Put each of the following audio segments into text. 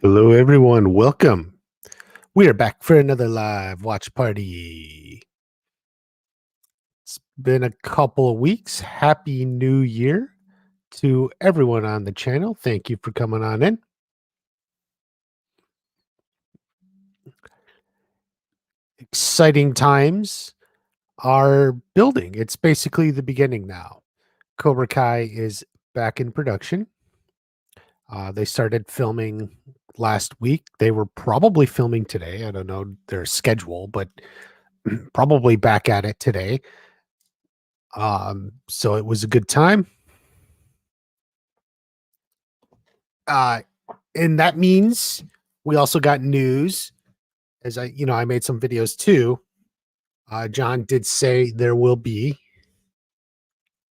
Hello, everyone. Welcome. We are back for another live watch party. It's been a couple of weeks. Happy New Year to everyone on the channel. Thank you for coming on in. Exciting times are building. It's basically the beginning now. Cobra Kai is back in production. They started filming last week. They were probably filming today. I don't know their schedule, but probably back at it today. So it was a good time. Uh, and that means we also got news as I made some videos too. John did say there will be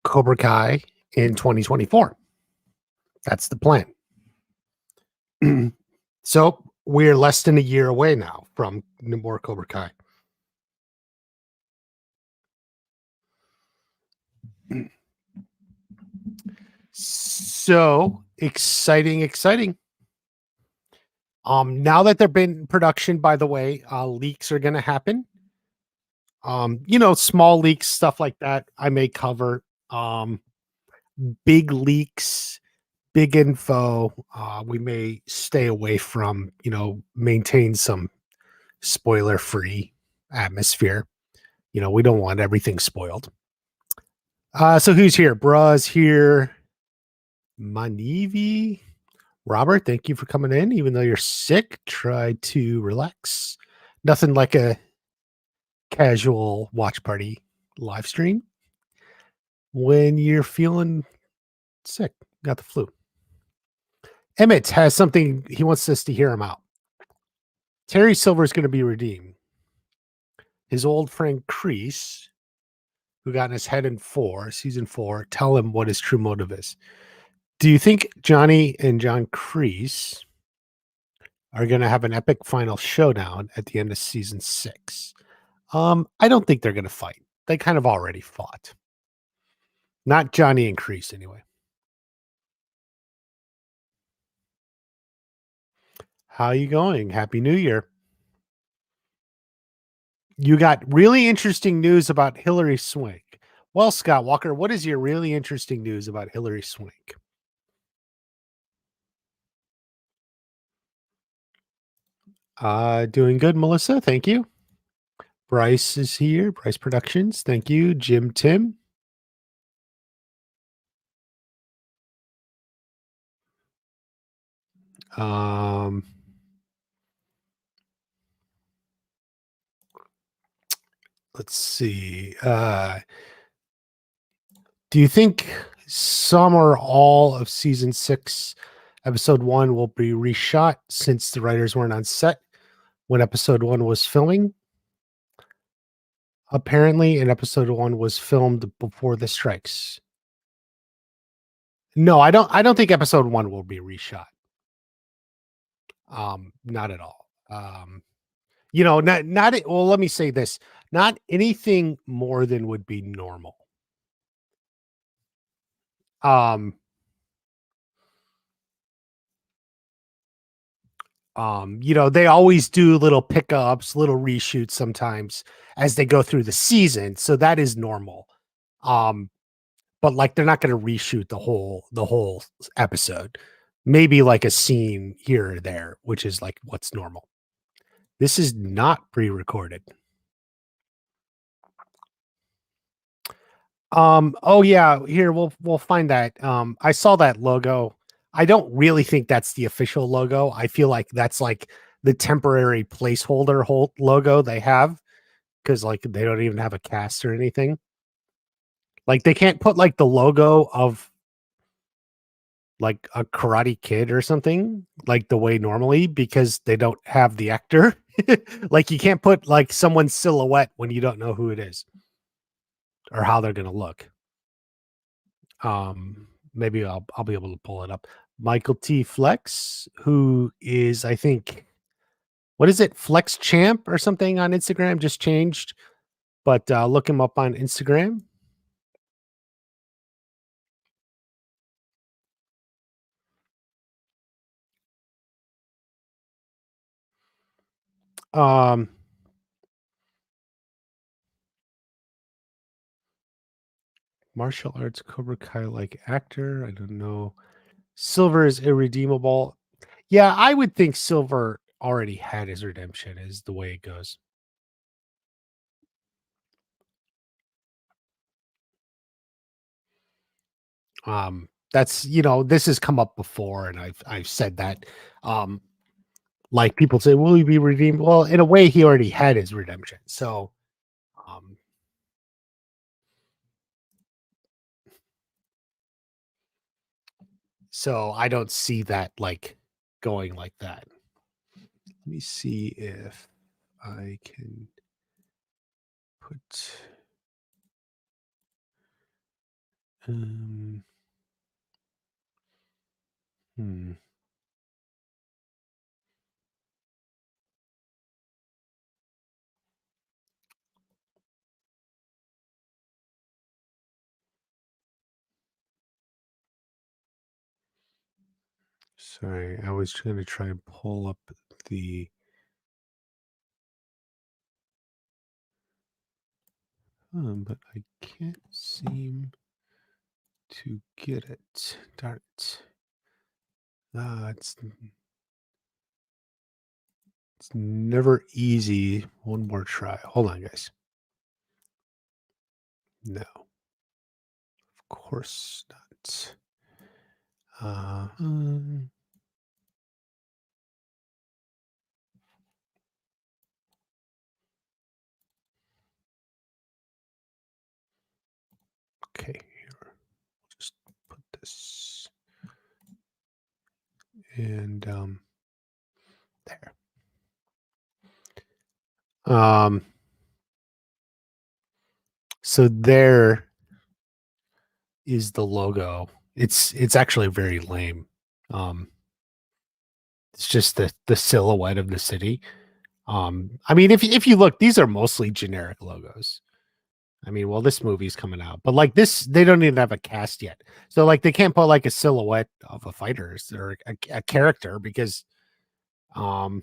Cobra Kai in 2024. That's the plan. So we're less than a year away now from no more Cobra Kai. So exciting. Now that they've been in production, by the way, leaks are gonna happen. Small leaks, stuff like that, I may cover. Big leaks, big info, we may stay away from, maintain some spoiler-free atmosphere. We don't want everything spoiled. So who's here? Bruh's here. Manivi. Robert, thank you for coming in. Even though you're sick, try to relax. Nothing like a casual watch party live stream when you're feeling sick, got the flu. Emmett has something he wants us to hear him out. Terry Silver is going to be redeemed. His old friend Kreese, who got in his head in season 4, tell him what his true motive is. Do you think Johnny and John Kreese are going to have an epic final showdown at the end of season 6? I don't think they're going to fight. They kind of already fought. Not Johnny and Kreese, anyway. How you going? Happy New Year. You got really interesting news about Hillary Swank. Well, Scott Walker, what is your really interesting news about Hillary Swank? Doing good, Melissa. Thank you. Bryce is here. Bryce Productions. Thank you. Jim Tim. Let's see. Do you think some or all of season 6, episode 1 will be reshot since the writers weren't on set when episode 1 was filming? Apparently, and episode 1 was filmed before the strikes. No, I don't think episode 1 will be reshot. Not at all. Well, let me say this, not anything more than would be normal. They always do little pickups, little reshoots sometimes as they go through the season, so that is normal. But like they're not going to reshoot the whole episode. Maybe like a scene here or there, which is like what's normal. This is not pre-recorded. Oh yeah, here we'll find that. I saw that logo. I don't really think that's the official logo. I feel like that's like the temporary placeholder logo they have, because like they don't even have a cast or anything. Like they can't put like the logo of like a Karate Kid or something like the way normally, because they don't have the actor. Like you can't put like someone's silhouette when you don't know who it is or how they're going to look. Maybe I'll be able to pull it up. Michael T. Flex, who is, I think, what is it? Flex Champ or something on Instagram, just changed, but look him up on Instagram. Um, martial arts Cobra Kai like actor. I don't know. Silver is irredeemable. Yeah, I would think Silver already had his redemption, is the way it goes. That's this has come up before, and I've said that. Um, like people say, will he be redeemed? Well, in a way, he already had his redemption. Um, so I don't see that like going like that. Let me see if I can put um hmm. Sorry, I was trying to try and pull up the but I can't seem to get it. Darn it. It's never easy. One more try. Hold on, guys. No, of course not. Uh, um, okay, here. Just put this and there. Um, so there is the logo. It's actually very lame. Um, it's just the silhouette of the city. I mean, if you look, these are mostly generic logos. I mean, well, this movie's coming out, but like this, they don't even have a cast yet. So like they can't put like a silhouette of a fighter or a character because um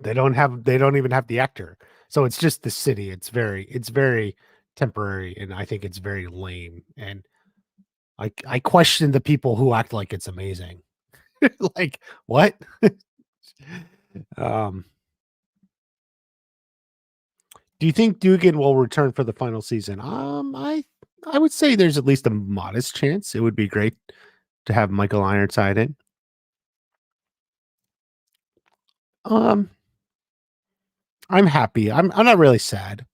they don't even have the actor. So it's just the city. It's very temporary, and I think it's very lame. And I question the people who act like it's amazing. Like what? um do you think Dugan will return for the final season? I would say there's at least a modest chance. It would be great to have Michael Ironside in. Um, I'm happy. I'm not really sad.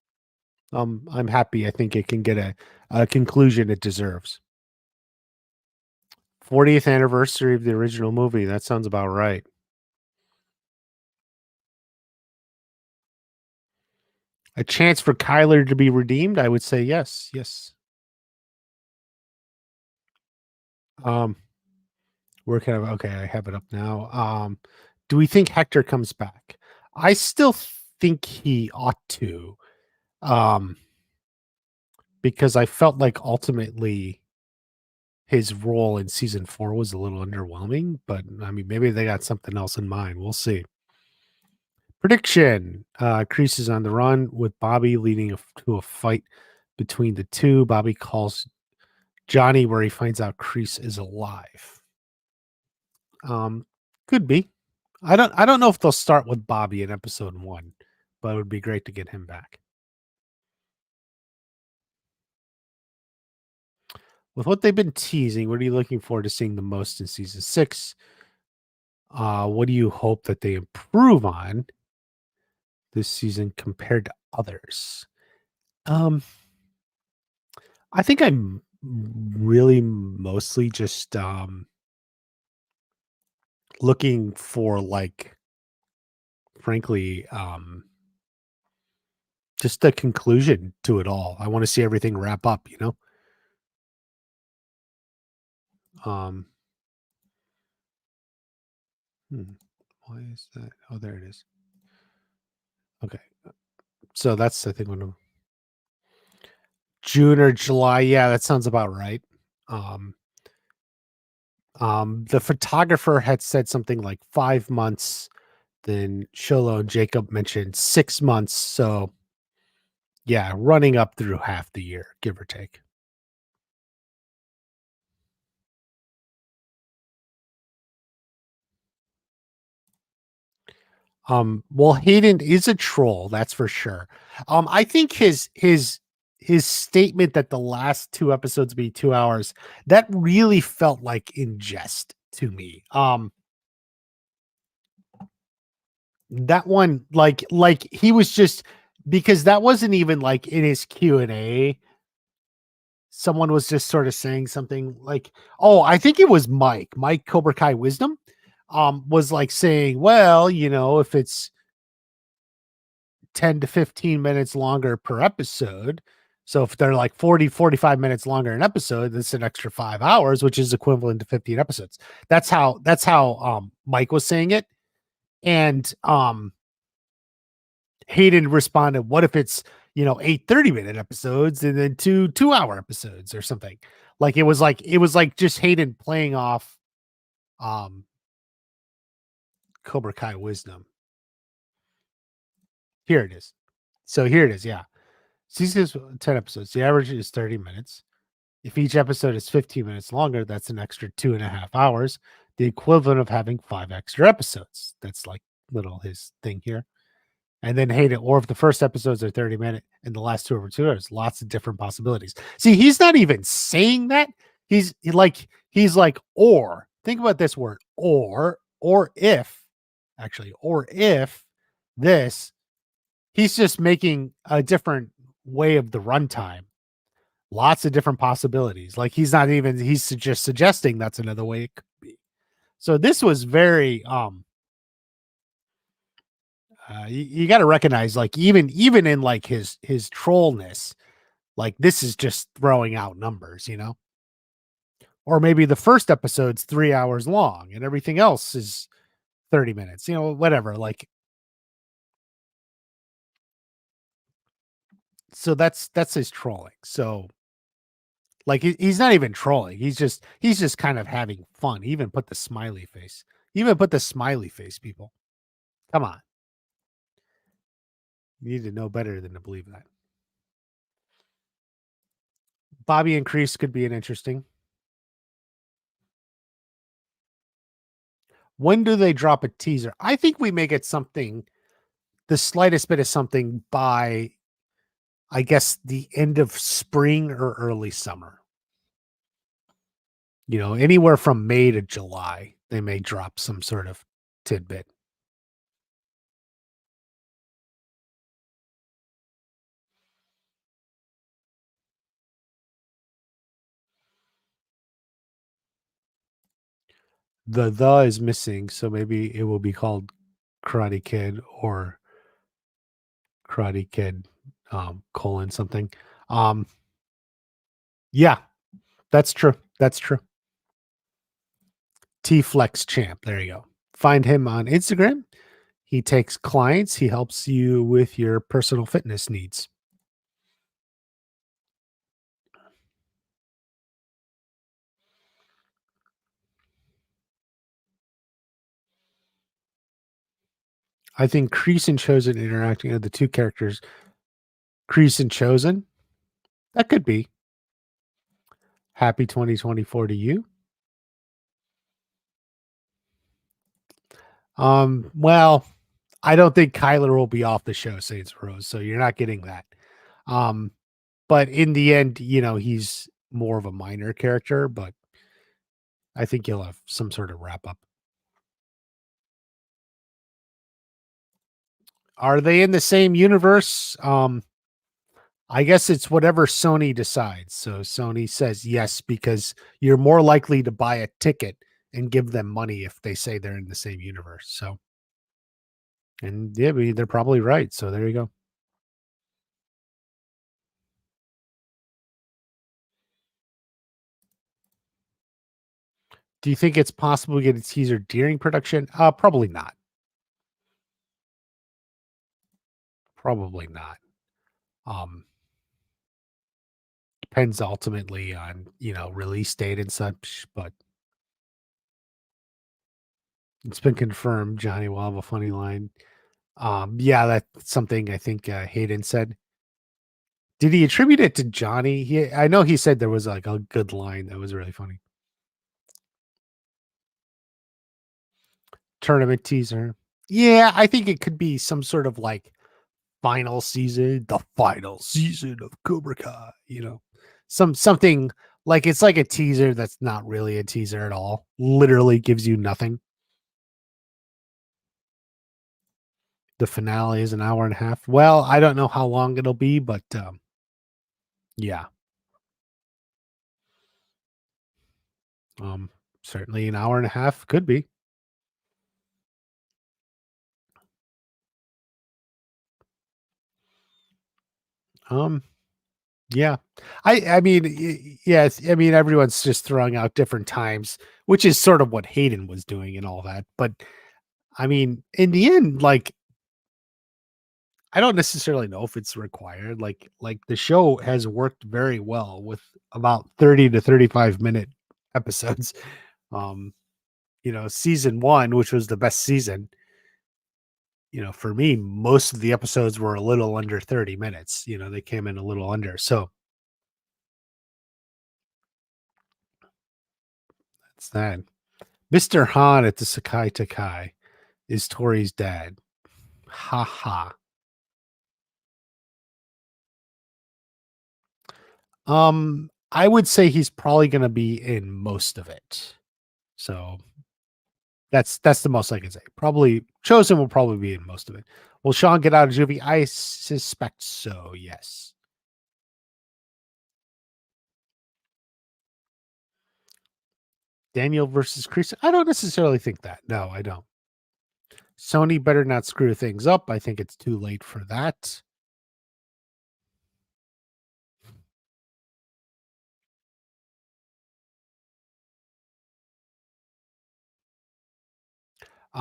I'm happy. I think it can get a conclusion it deserves. 40th anniversary of the original movie. That sounds about right. A chance for Kyler to be redeemed? I would say yes. Yes. Um, where can I okay, I have it up now. Do we think Hector comes back? I still think he ought to. Um, because I felt like ultimately his role in season 4 was a little underwhelming, but I mean, maybe they got something else in mind. We'll see. Prediction: Kreese is on the run with Bobby leading to a fight between the two. Bobby calls Johnny, where he finds out Kreese is alive. Um, could be. I don't know if they'll start with Bobby in episode 1, but it would be great to get him back. With what they've been teasing, what are you looking forward to seeing the most in season 6? What do you hope that they improve on this season compared to others? Um, I think I'm really mostly just looking for like, frankly, just a conclusion to it all. I want to see everything wrap up, you know? Um, hmm, why is that? Oh, there it is. Okay. So that's, I think, when June or July. Yeah, that sounds about right. Um, the photographer had said something like 5 months Then Sholo and Jacob mentioned 6 months, so yeah, running up through half the year, give or take. Well, Hayden is a troll, that's for sure. I think his statement that the last 2 episodes be 2 hours, that really felt like in jest to me. That one, like he was just because that wasn't even like in his Q&A. Someone was just sort of saying something like, oh, I think it was Mike Cobra Kai Wisdom, was like saying, well, if it's 10 to 15 minutes longer per episode. So if they're like 40, 45 minutes longer an episode, that's an extra 5 hours, which is equivalent to 15 episodes. That's how Mike was saying it. And Hayden responded, what if it's, 8 30-minute episodes and then 2 2-hour episodes or something? Like it was like just Hayden playing off um Cobra Kai Wisdom. Here it is. So here it is. Yeah. Season's 10 episodes. The average is 30 minutes. If each episode is 15 minutes longer, that's an extra 2.5 hours, the equivalent of having 5 extra episodes. That's like little his thing here. And then hate it. Or if the first episodes are 30 minutes and the last two over 2 hours, lots of different possibilities. See, he's not even saying that. He's like, or think about this word, or if, actually, or if this, he's just making a different way of the runtime. Lots of different possibilities. Like he's just suggesting that's another way it could be. So this was very you got to recognize, like, even in like his trollness, like this is just throwing out numbers. Or maybe the first episode's 3 hours long and everything else is 30 minutes, whatever. Like, so that's his trolling. So like he's not even trolling. He's just kind of having fun. He even put the smiley face. Even put the smiley face, people. Come on. You need to know better than to believe that. Bobby and Kreese could be an interesting. When do they drop a teaser? I think we may get something, the slightest bit of something by, I guess, the end of spring or early summer. Anywhere from May to July, they may drop some sort of tidbit. The is missing, so maybe it will be called Karate Kid or Karate Kid colon something. Um yeah, that's true. That's true. T Flex Champ. There you go. Find him on Instagram. He takes clients. He helps you with your personal fitness needs. I think Kreese and Chosen interacting with the two characters, Kreese and Chosen, that could be. Happy 2024 to you. Well, I don't think Kyler will be off the show, Saints Rose, so you're not getting that. Um, but in the end, he's more of a minor character, but I think you'll have some sort of wrap up. Are they in the same universe? I guess it's whatever Sony decides. So Sony says yes because you're more likely to buy a ticket and give them money if they say they're in the same universe. So, and yeah, they're probably right. So there you go. Do you think it's possible to get a teaser during production? Probably not. Probably not. Um, Depends ultimately on release date and such. But It's been confirmed Johnny will have a funny line. Yeah, that's something I think Hayden said. Did he attribute it to Johnny? I know he said there was like a good line that was really funny. Tournament teaser. Yeah, I think it could be some sort of like the final season of Cobra Kai, something like it's like a teaser that's not really a teaser at all. Literally gives you nothing. The finale is an hour and a half. Well, I don't know how long it'll be, but yeah. Um Certainly an hour and a half could be. Um yeah. I mean yes, I mean everyone's just throwing out different times, which is sort of what Hayden was doing and all that. But I mean, in the end, like I don't necessarily know if it's required. Like the show has worked very well with about 30 to 35-minute episodes. Um, season 1, which was the best season, for me, most of the episodes were a little under 30 minutes. They came in a little under. So that's that. Mr. Han at the Sakai Takai is Tori's dad. Ha ha. I would say he's probably gonna be in most of it. So that's the most I can say. Probably Chosen will probably be in most of it. Will Sean get out of juvie? I suspect so. Yes. Daniel versus Chris. I don't necessarily think that. No, I don't. Sony better not screw things up. I think it's too late for that.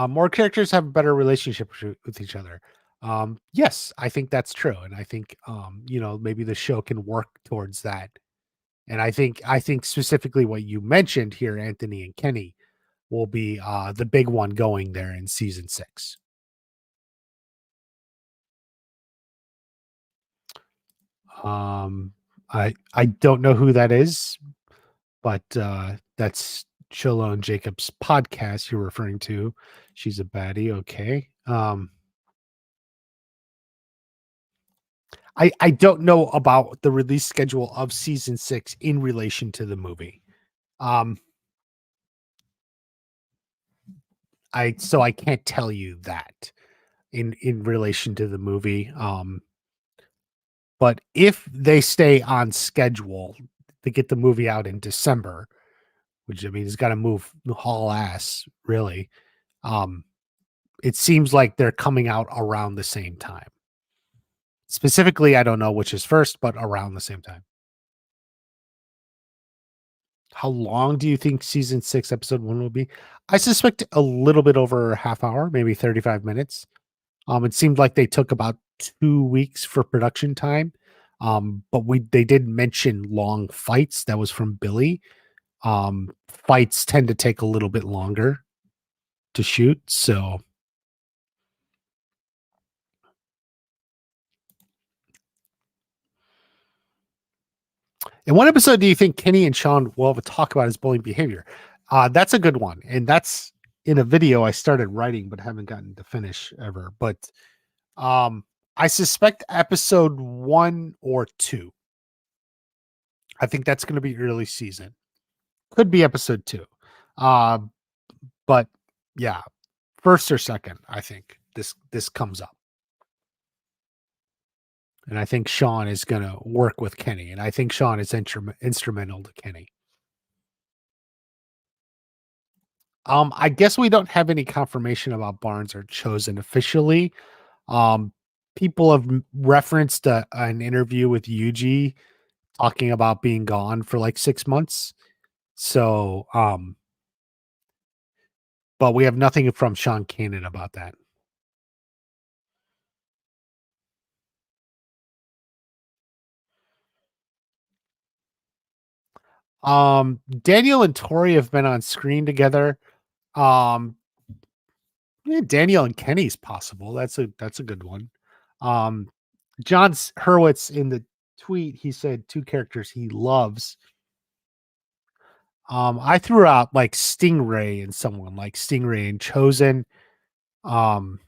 More characters have a better relationship with each other. Yes, I think that's true, and I think maybe the show can work towards that. And I think specifically what you mentioned here, Anthony and Kenny, will be the big one going there in season 6. Um, I don't know who that is, but that's Cholo and Jacob's podcast you're referring to. She's a baddie, okay. I don't know about the release schedule of season 6 in relation to the movie. Um, I can't tell you that in relation to the movie. But if they stay on schedule to get the movie out in December, which I mean has got to move haul ass really. Um, it seems like they're coming out around the same time. Specifically, I don't know which is first, but around the same time. How long do you think season 6, episode 1 will be? I suspect a little bit over a half hour, maybe 35 minutes. It seemed like they took about 2 weeks for production time. But they did mention long fights. That was from Billy. Fights tend to take a little bit longer to shoot. So in what episode do you think Kenny and Sean will have a talk about his bullying behavior? That's a good one. And that's in a video I started writing, but haven't gotten to finish ever. But um, I suspect episode 1 or 2. I think that's going to be early season. Could be episode 2. Uh, but yeah, first or second, I think this comes up. And I think Sean is going to work with Kenny. And I think Sean is instrumental to Kenny. I guess we don't have any confirmation about Barnes or Chosen officially. Um, People have referenced an interview with Yuji talking about being gone for like 6 months. So, but we have nothing from Sean Kanan about that. Daniel and Tori have been on screen together. Um, Yeah, Daniel and Kenny's possible. That's a good one. Um, John Hurwitz in the tweet, he said two characters he loves. I threw out like Stingray and someone like Stingray and Chosen. Um,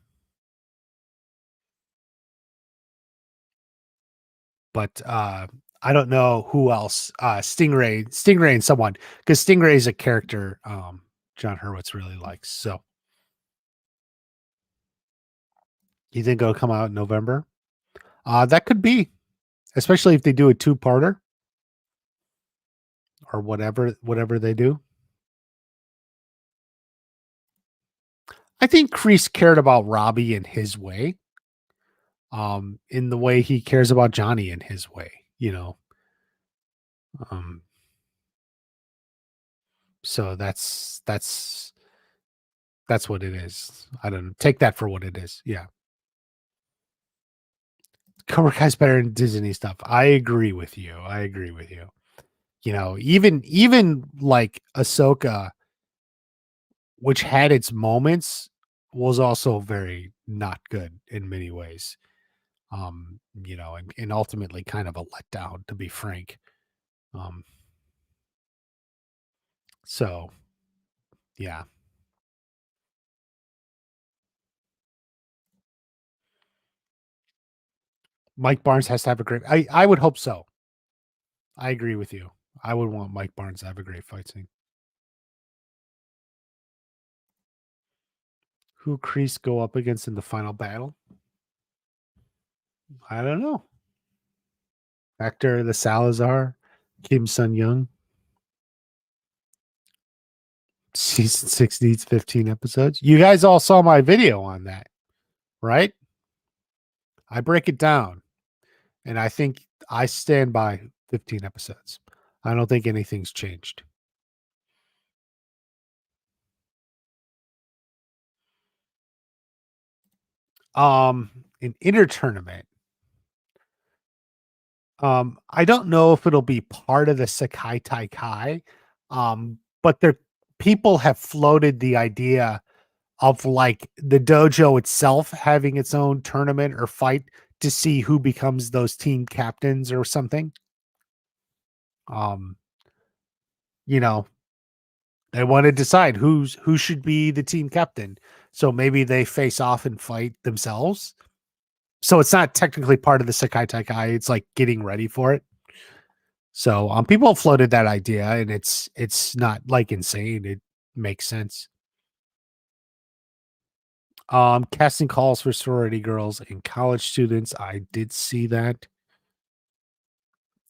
but I don't know who else. Stingray and someone, because Stingray is a character John Hurwitz really likes. So you think it'll come out in November? That could be, especially if they do a two-parter or whatever they do. I think Kreese cared about Robbie in his way, in the way he cares about Johnny in his way, you know. Um, so that's what it is. I don't know. Take that for what it is. Yeah. Cobra Kai's better than Disney stuff. I agree with you. I agree with you. You know, even like Ahsoka, which had its moments, was also very not good in many ways. You know, and ultimately kind of a letdown, to be frank. Um, so yeah. Mike Barnes has to have a great I would hope so. I agree with you. I would want Mike Barnes to have a great fight scene. Who Kreese go up against in the final battle? I don't know. Hector the Salazar, Kim Sun Young. Season 6 needs 15 episodes. You guys all saw my video on that, right? I break it down, and I think I stand by 15 episodes. I don't think anything's changed. An inter tournament. I don't know if it'll be part of the Sakai Taikai, but there people have floated the idea of like the dojo itself having its own tournament or fight to see who becomes those team captains or something. Um, you know, they want to decide who should be the team captain. So maybe they face off and fight themselves. So it's not technically part of the Sakai Taikai. It's like getting ready for it. So people have floated that idea, and it's not like insane. It makes sense. Casting calls for sorority girls and college students. I did see that.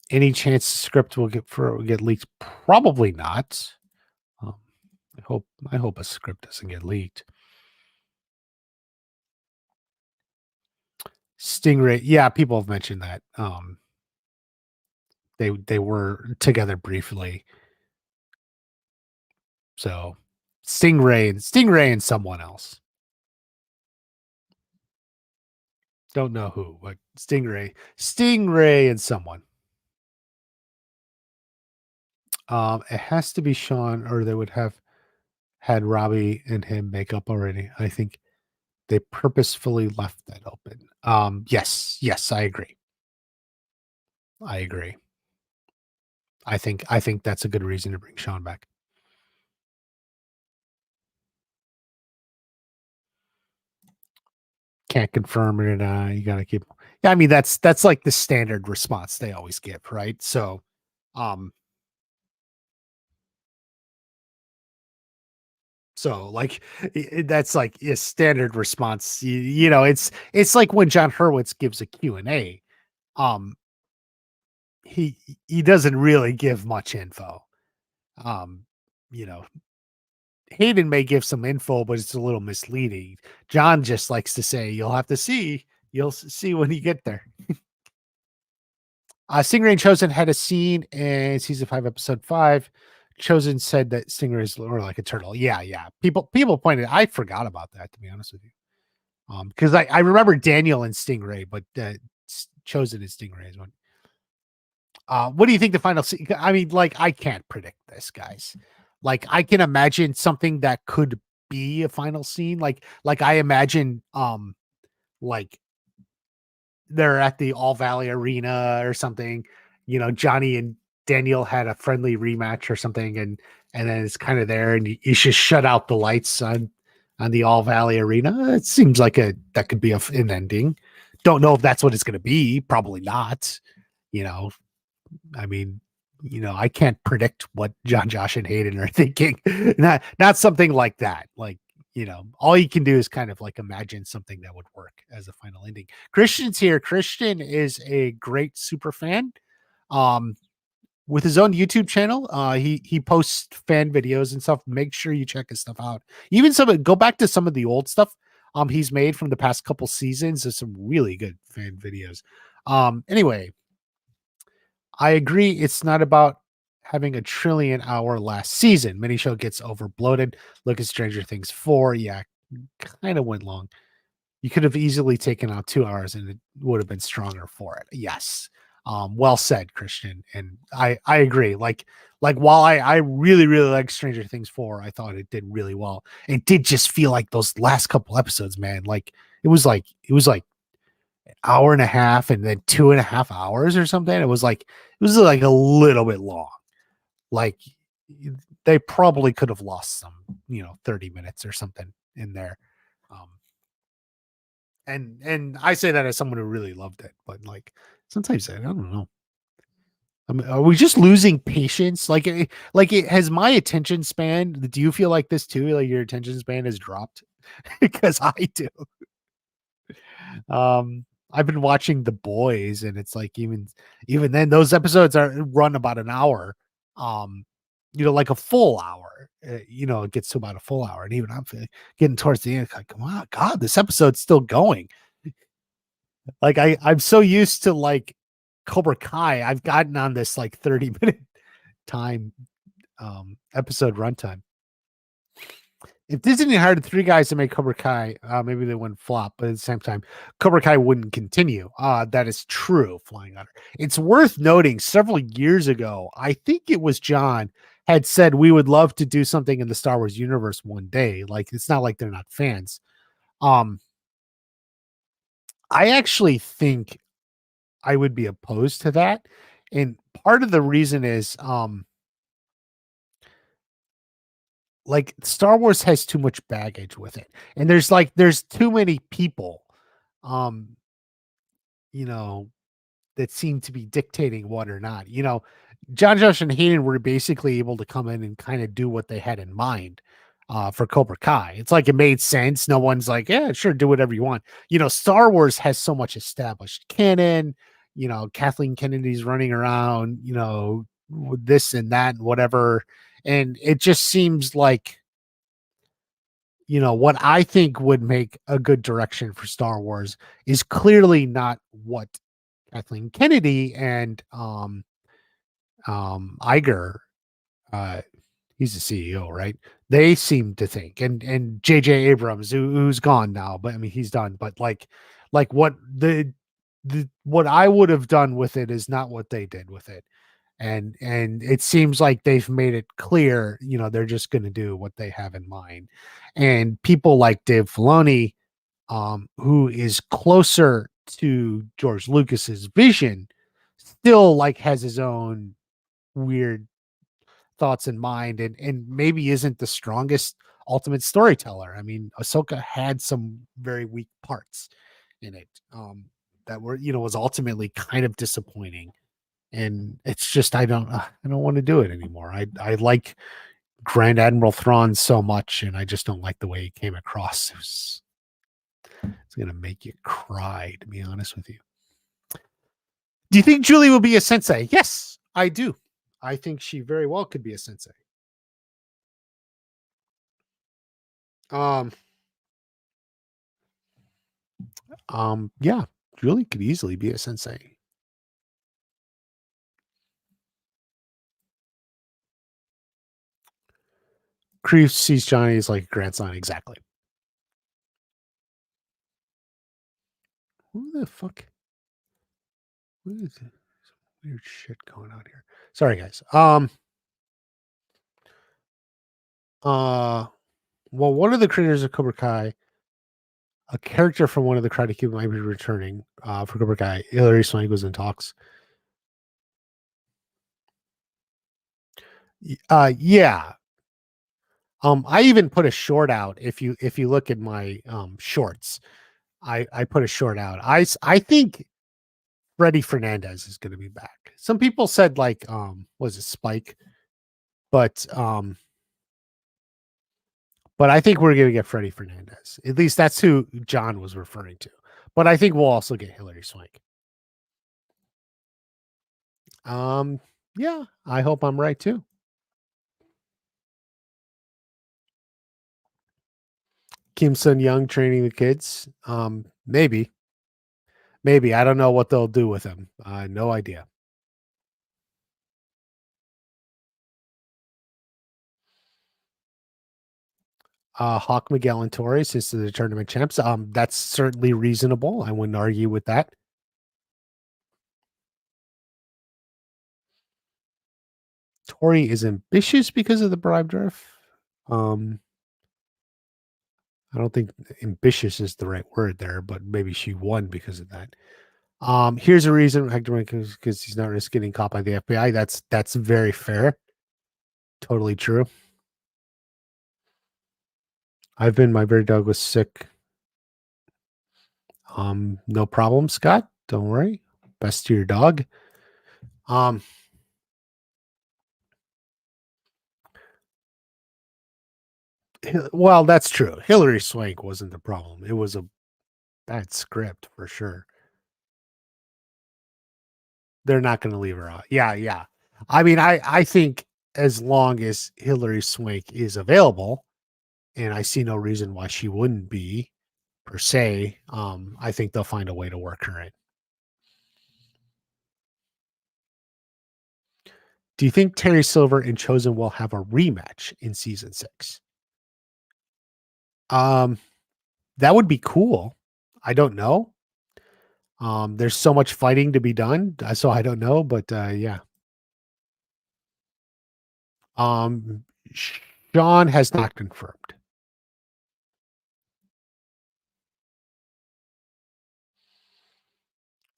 Any chance the script will get leaked? Probably not. Um, I hope a script doesn't get leaked. Stingray, yeah, people have mentioned that. They were together briefly. So Stingray and someone else. Don't know who, but Stingray and someone. It has to be Sean, or they would have had Robbie and him make up already. I think they purposefully left that open. Yes, I agree. I agree. I think that's a good reason to bring Sean back. Can't confirm it. You got to keep. Yeah, I mean that's like the standard response they always give, right? So, um, like that's like a standard response. You know, it's like when John Hurwitz gives a Q&A. Um, he doesn't really give much info. Um, you know, Hayden may give some info, but it's a little misleading. John just likes to say, "You'll have to see. You'll see when you get there." Stingray and Chosen had a scene in season 5, episode 5. Chosen said that Stingray is more like a turtle. Yeah. People pointed. I forgot about that, to be honest with you. Because I remember Daniel and Stingray, but Chosen and Stingray is one. What do you think the final? I mean, like I can't predict this, guys. Like I can imagine something that could be a final scene. Like I imagine like they're at the All Valley Arena or something. You know, Johnny and Daniel had a friendly rematch or something, and then it's kind of there, and you just shut out the lights on the All Valley Arena. It seems like that could be an ending. Don't know if that's what it's going to be. Probably not. You know, I mean, I can't predict what John, Josh, and Hayden are thinking. Not something like that. Like, all you can do is kind of like imagine something that would work as a final ending. Christian's here. Christian is a great super fan. Um, with his own YouTube channel, he posts fan videos and stuff. Make sure you check his stuff out. Even go back to some of the old stuff he's made from the past couple seasons. There's some really good fan videos. Anyway, I agree. It's not about having a trillion-hour last season. Mini show gets over bloated. Look at Stranger Things 4. Yeah, kind of went long. You could have easily taken out 2 hours and it would have been stronger for it. Yes. Well said, Christian. And I agree. Like while I really, really like Stranger Things 4, I thought it did really well. It did just feel like those last couple episodes, man. Like it was like an hour and a half and then 2.5 hours or something. It was like a little bit long. Like they probably could have lost some, 30 minutes or something in there. Um, and I say that as someone who really loved it, but like sometimes I don't know. I mean, are we just losing patience? Like it has my attention span. Do you feel like this too? Like your attention span has dropped? Because I do. I've been watching The Boys, and it's like even then, those episodes are run about an hour. Um, like a full hour. It gets to about a full hour, and even I'm getting towards the end. Like, come on, God, this episode's still going. Like I'm so used to like Cobra Kai. I've gotten on this like 30-minute time episode runtime. If Disney hired 3 guys to make Cobra Kai, maybe they wouldn't flop, but at the same time, Cobra Kai wouldn't continue. That is true, Flying Otter. It's worth noting several years ago, I think it was John had said we would love to do something in the Star Wars universe one day. Like it's not like they're not fans. Um, I actually think I would be opposed to that. And part of the reason is like Star Wars has too much baggage with it. And there's too many people um you know that seem to be dictating what or not. John Josh and Hayden were basically able to come in and kind of do what they had in mind for Cobra Kai. It's like it made sense. No one's like, yeah, sure, do whatever you want. Star Wars has so much established canon. Kathleen Kennedy's running around, with this and that and whatever. And it just seems like what I think would make a good direction for Star Wars is clearly not what Kathleen Kennedy and Iger, uh, he's the CEO, right? They seem to think, and JJ Abrams, who's gone now, but I mean he's done. But like what what I would have done with it is not what they did with it. And it seems like they've made it clear, they're just going to do what they have in mind. And people like Dave Filoni, who is closer to George Lucas's vision, still like has his own weird thoughts in mind, and maybe isn't the strongest ultimate storyteller. I mean, Ahsoka had some very weak parts in it that were, was ultimately kind of disappointing. And it's just I don't want to do it anymore. I like Grand Admiral Thrawn so much, and I just don't like the way he came across. It's gonna make you cry, to be honest with you. Do you think Julie will be a sensei? Yes, I do. I think she very well could be a sensei. Um, yeah, Julie could easily be a sensei. Cree sees Johnny as like a grandson, exactly. Who the fuck? What is this weird shit going on here? Sorry, guys. Uh, Well, one of the creators of Cobra Kai, a character from one of the Karate Kid might be returning for Cobra Kai. Hilary Swank was in talks. Yeah. I even put a short out. If you look at my shorts, I put a short out. I think Freddie Fernandez is going to be back. Some people said like was it Spike, but I think we're going to get Freddie Fernandez. At least that's who John was referring to. But I think we'll also get Hilary Swank. Yeah, I hope I'm right too. Kim Sun Young training the kids. Maybe. I don't know what they'll do with him. No idea. Hawk Miguel and Torres since the tournament champs. That's certainly reasonable. I wouldn't argue with that. Tori is ambitious because of the bribe draft. Um, I don't think ambitious is the right word there, but maybe she won because of that. Here's a reason Hector because he's not risking getting caught by the FBI. That's very fair. Totally true. My bear dog was sick. No problem, Scott. Don't worry. Best to your dog. Um, well, that's true. Hilary Swank wasn't the problem. It was a bad script for sure. They're not going to leave her out. Yeah, yeah. I mean, I think as long as Hilary Swank is available, and I see no reason why she wouldn't be per se, I think they'll find a way to work her in. Do you think Terry Silver and Chosen will have a rematch in season 6? Um, that would be cool. I don't know. There's so much fighting to be done, so I don't know, but yeah. Um, Sean has not confirmed.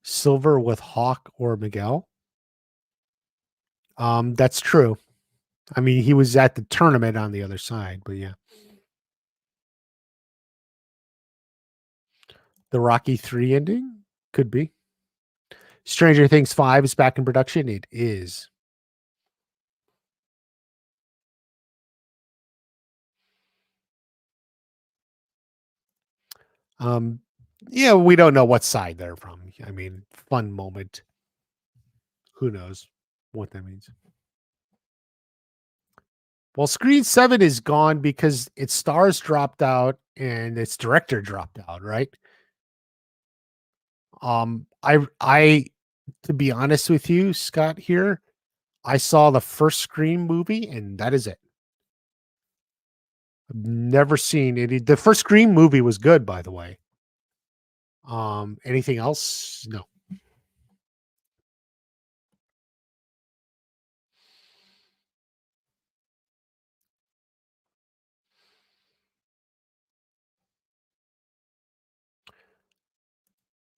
Silver with Hawk or Miguel. That's true. I mean, he was at the tournament on the other side, but yeah. The Rocky 3 ending could be. Stranger Things 5 is back in production. It is. Um, yeah, we don't know what side they're from. I mean, fun moment. Who knows what that means? Well, Screen 7 is gone because its stars dropped out and its director dropped out, right? I to be honest with you, Scott here, I saw the first Scream movie and that is it. I've never seen any. The first Scream movie was good, by the way. Anything else? No.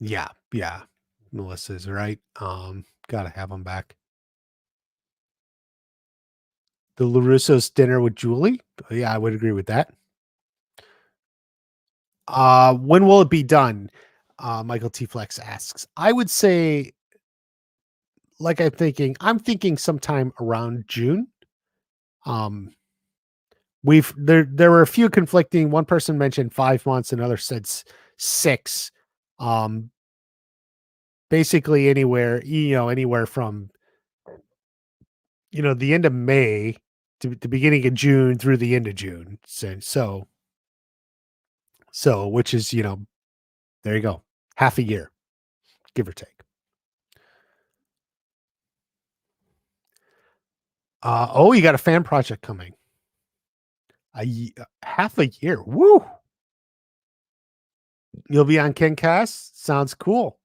Yeah, yeah. Melissa's right. Gotta have them back. The LaRusso's dinner with Julie. Yeah, I would agree with that. When will it be done? Michael T. Flex asks. I would say, like I'm thinking sometime around June. Um, there were a few conflicting. One person mentioned 5 months, another said 6. Um, basically anywhere from the end of May to the beginning of June through the end of June. So which is there you go, half a year, give or take. Oh, you got a fan project coming. Half a year. Woo! You'll be on KenCast. Sounds cool.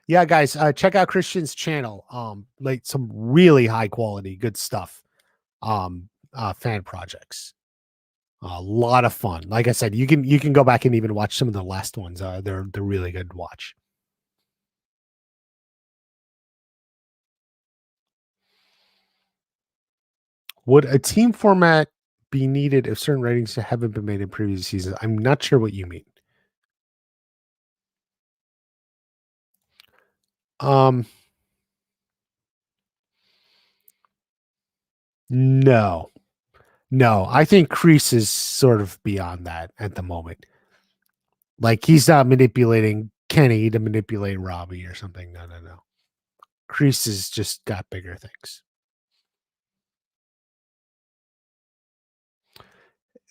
Yeah, guys, check out Christian's channel. Like some really high quality, good stuff. Fan projects. A lot of fun. Like I said, you can go back and even watch some of the last ones. They're really good to watch. Would a team format be needed if certain ratings haven't been made in previous seasons? I'm not sure what you mean. Um, no, no. I think Kreese is sort of beyond that at the moment. Like he's not manipulating Kenny to manipulate Robbie or something. No, no, no. Kreese has just got bigger things.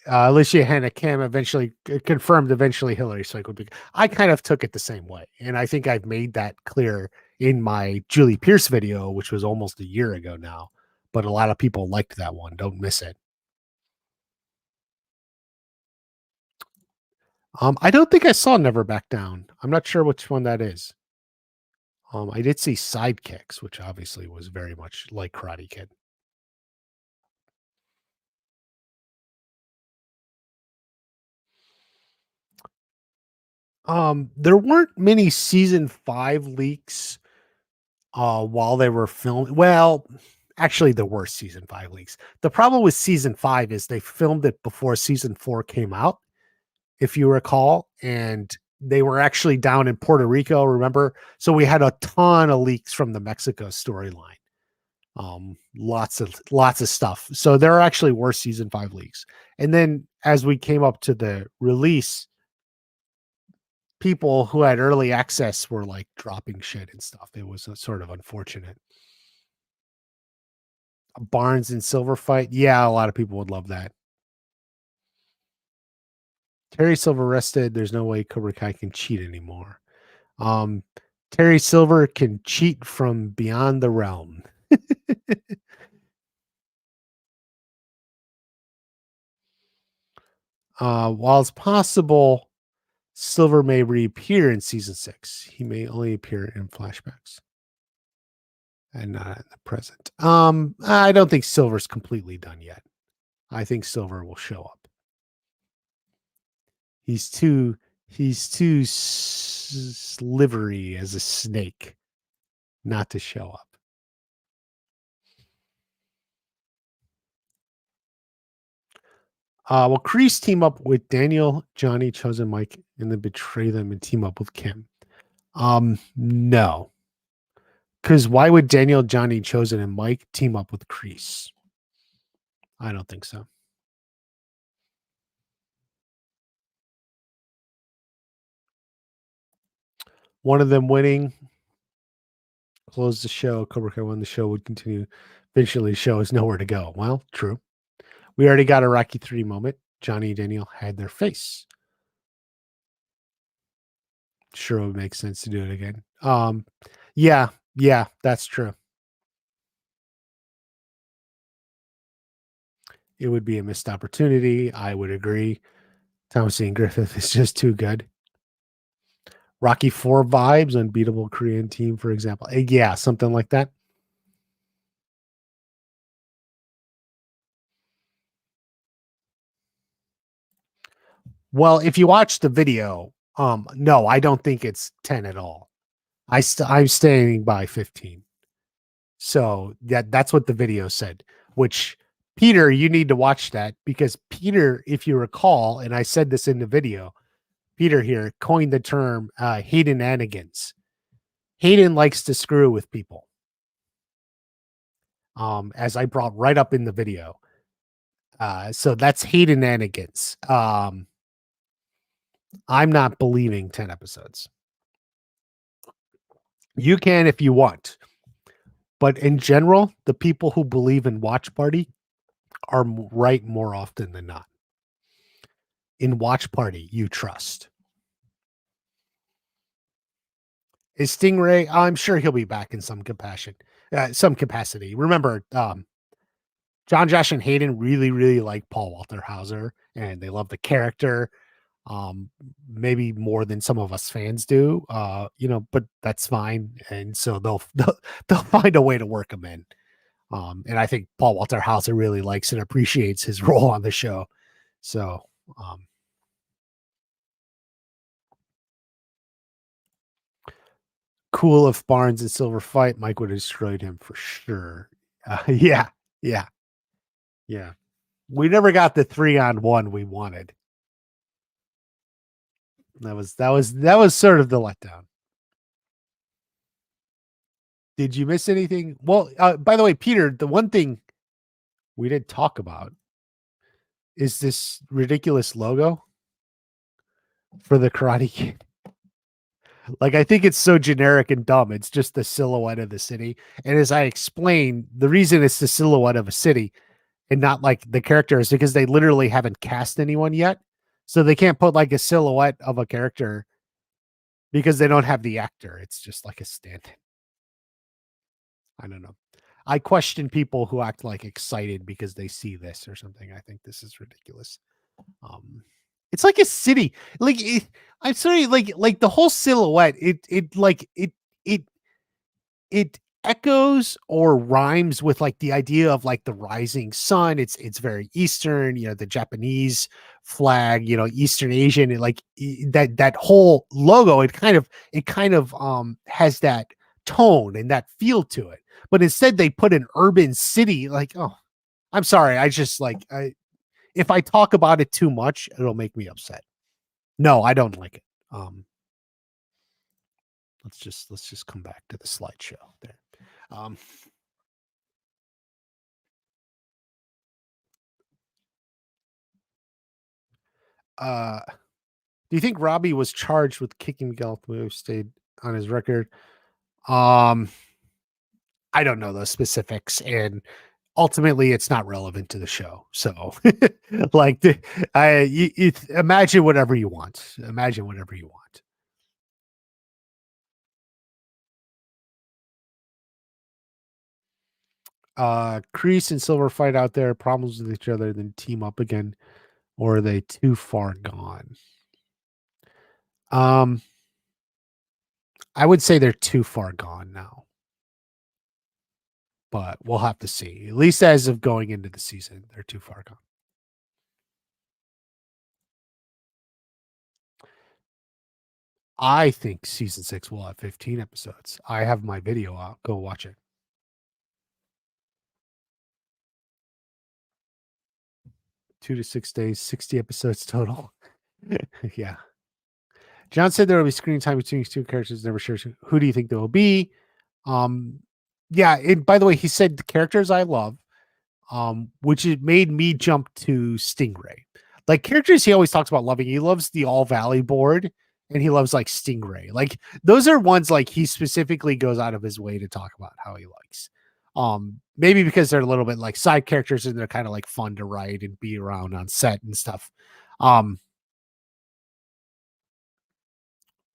Alicia Hannah Kim eventually confirmed eventually Hillary Swank would be. I kind of took it the same way. And I think I've made that clear in my Julie Pierce video, which was almost a year ago now. But a lot of people liked that one. Don't miss it. I don't think I saw Never Back Down. I'm not sure which one that is. I did see Sidekicks, which obviously was very much like Karate Kid. There weren't many season 5 leaks while they were filming. Well, actually there were season 5 leaks. The problem with season 5 is they filmed it before season 4 came out, if you recall, and they were actually down in Puerto Rico, remember? So we had a ton of leaks from the Mexico storyline. Lots of stuff. So there actually were season 5 leaks. And then as we came up to the release, people who had early access were like dropping shit and stuff. It was sort of unfortunate. A Barnes and Silver fight. Yeah, a lot of people would love that. Terry Silver rested. There's no way Cobra Kai can cheat anymore. Um, Terry Silver can cheat from beyond the realm. While it's possible Silver may reappear in season 6, he may only appear in flashbacks and not in the present. I don't think Silver's completely done yet. I think Silver will show up. He's too slivery as a snake not to show up. Will Kreese team up with Daniel, Johnny, Chosen Mike, and then betray them and team up with Kim? No. Because why would Daniel, Johnny, Chosen, and Mike team up with Kreese? I don't think so. One of them winning, close the show. Cobra Kai won the show, would continue. Eventually, the show is nowhere to go. Well, true. We already got a Rocky 3 moment. Johnny and Daniel had their face. Sure, it would make sense to do it again. Yeah, that's true. It would be a missed opportunity. I would agree. Thomas Ian Griffith is just too good. Rocky 4 vibes, unbeatable Korean team, for example. Yeah, something like that. Well, if you watch the video, no, I don't think it's 10 at all. I'm staying by 15. So that's what the video said, which Peter, you need to watch that because Peter, if you recall, and I said this in the video, Peter here coined the term Hayden Anigans. Hayden likes to screw with people. As I brought right up in the video. So that's Hayden Anigans. I'm not believing 10 episodes. You can if you want. But in general, the people who believe in Watch Party are right more often than not. In Watch Party, you trust. Is Stingray? I'm sure he'll be back in some capacity. Remember, John, Josh, and Hayden really, really like Paul Walter Hauser, and they love the character. Maybe more than some of us fans do. But that's fine, and so they'll find a way to work him in. And I think Paul Walter Hauser really likes and appreciates his role on the show. So, um, cool if Barnes and Silver fight, Mike would have destroyed him for sure. Yeah, yeah, yeah. We never got the 3-on-1 we wanted. That was sort of the letdown. Did you miss anything? Well, by the way, Peter, the one thing we didn't talk about is this ridiculous logo for the Karate Kid. Like, I think it's so generic and dumb. It's just the silhouette of the city. And as I explained, the reason it's the silhouette of a city and not like the character is because they literally haven't cast anyone yet. So they can't put like a silhouette of a character because they don't have the actor. It's just like a stand. I don't know. I question people who act like excited because they see this or something. I think this is ridiculous. Um, it's like a city. Like I'm sorry, like the whole silhouette. It it echoes or rhymes with like the idea of like the rising sun. It's very Eastern. The Japanese flag. Eastern Asian. That whole logo. It kind of has that tone and that feel to it. But instead, they put an urban city. Like, oh, I'm sorry. I just like if I talk about it too much, it'll make me upset. No, I don't like it. Um, let's just come back to the slideshow there. Um, uh, do you think Robbie was charged with kicking Miguel who stayed on his record? Um, I don't know the specifics, and ultimately, it's not relevant to the show. So, like, imagine whatever you want. Imagine whatever you want. Kreese and Silver fight out there, problems with each other, then team up again, or are they too far gone? Um, I would say they're too far gone now, but we'll have to see. At least as of going into the season, they're too far gone. I think season 6 will have 15 episodes. I have my video out. Go watch it. 2 to 6 days, 60 episodes total. Yeah. John said there will be screen time between these two characters. Never sure who do you think there will be. Um, yeah. By the way, he said the characters I love, which it made me jump to Stingray. Like characters he always talks about loving. He loves the All Valley board, and he loves like Stingray. Like those are ones like he specifically goes out of his way to talk about how he likes. Maybe because they're a little bit like side characters and they're kind of like fun to write and be around on set and stuff. Um,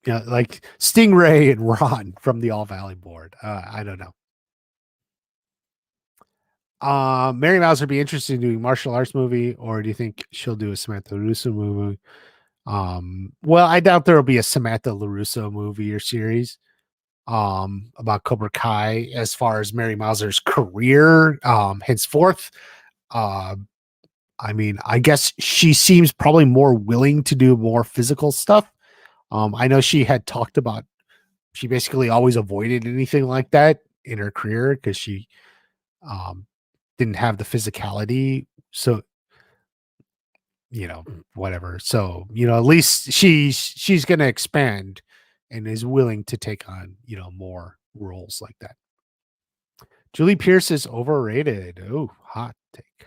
like Stingray and Ron from the All Valley board. I don't know. Mary Mouse would be interested in doing martial arts movie, or do you think she'll do a Samantha Russo movie? Well, I doubt there will be a Samantha LaRusso movie or series about Cobra Kai as far as Mary Mauser's career henceforth. Uh, I mean, I guess she seems probably more willing to do more physical stuff. I know she had talked about she basically always avoided anything like that in her career because she um, didn't have the physicality. So whatever. So at least she's going to expand and is willing to take on more roles like that. Julie Pierce is overrated. Oh, hot take.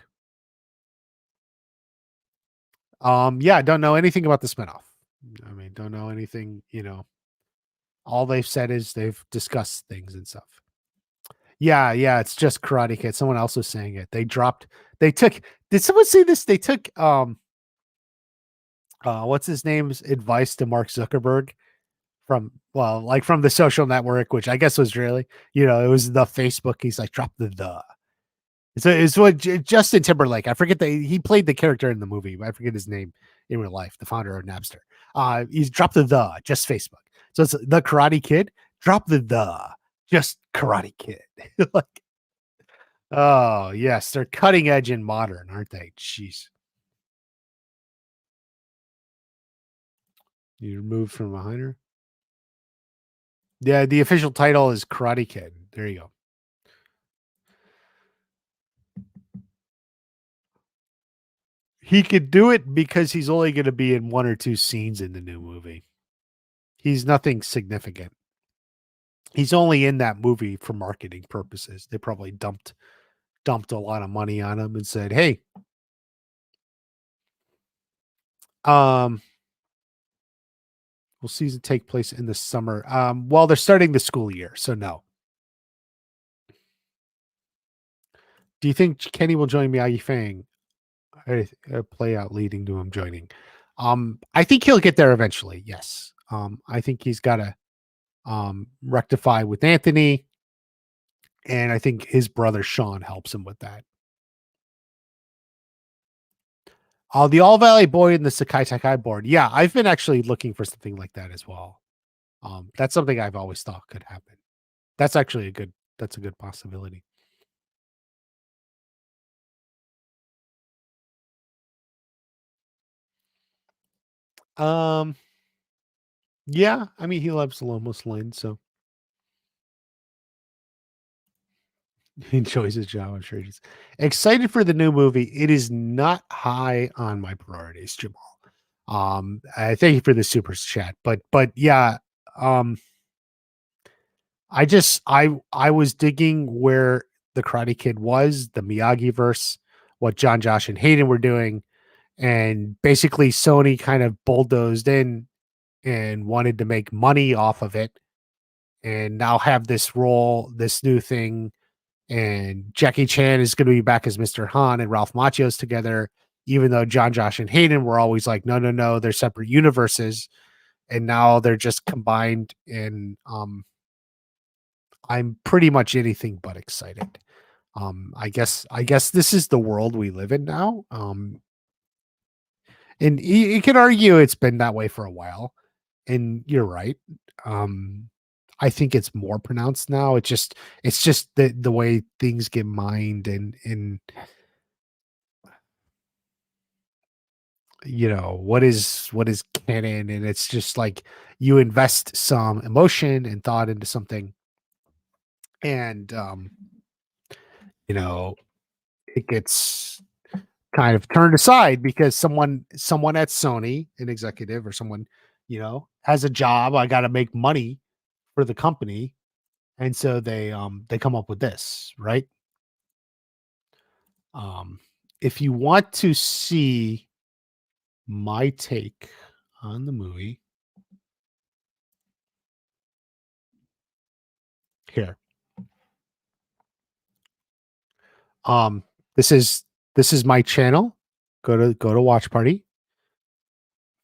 Yeah, I don't know anything about the spinoff. I mean, don't know anything. All they've said is they've discussed things and stuff. Yeah, it's just Karate Kid. Someone else was saying it. Did someone say this? They took what's his name's advice to Mark Zuckerberg from the social network, which I guess was really, it was the Facebook. He's like, drop the. It's what Justin Timberlake. I forget he played the character in the movie, but I forget his name in real life. The founder of Napster. He's dropped the just Facebook. So it's the Karate Kid. Drop the just Karate Kid. Like, oh yes, they're cutting edge and modern, aren't they? Jeez. You removed from behind her. Yeah, the official title is Karate Kid. There you go. He could do it because he's only going to be in one or two scenes in the new movie. He's nothing significant. He's only in that movie for marketing purposes. They probably dumped a lot of money on him and said, "Hey, um, will season take place in the summer?" Well, they're starting the school year, so no. Do you think Kenny will join Miyagi Fang? Play out leading to him joining. I think he'll get there eventually. Yes. I think he's got to rectify with Anthony, and I think his brother Sean helps him with that. The All Valley Boy and the Sakai Takai board. Yeah, I've been actually looking for something like that as well. That's something I've always thought could happen. That's actually that's a good possibility. Um, yeah, I mean he loves Lomas Lane, so he enjoys his job. I'm sure he's excited for the new movie. It is not high on my priorities, Jamal. I thank you for the super chat, but yeah, um, I was digging where the Karate Kid was, the Miyagi verse, what John, Josh, and Hayden were doing, and basically Sony kind of bulldozed in and wanted to make money off of it, and now have this role, this new thing, and Jackie Chan is going to be back as Mr. Han, and Ralph Macchio's together, even though John, Josh, and Hayden were always like, no, no, no, they're separate universes, and now they're just combined. And I'm pretty much anything but excited. I guess this is the world we live in now. And you can argue it's been that way for a while, and you're right. Um, I think it's more pronounced now. It's just the way things get mined, and what is canon, and it's just like you invest some emotion and thought into something, and you know it gets kind of turned aside because someone at Sony, an executive or someone, has a job. I got to make money for the company, and so they come up with this, right? Um, if you want to see my take on the movie, here, um, this is this is my channel. Go to Watch Party.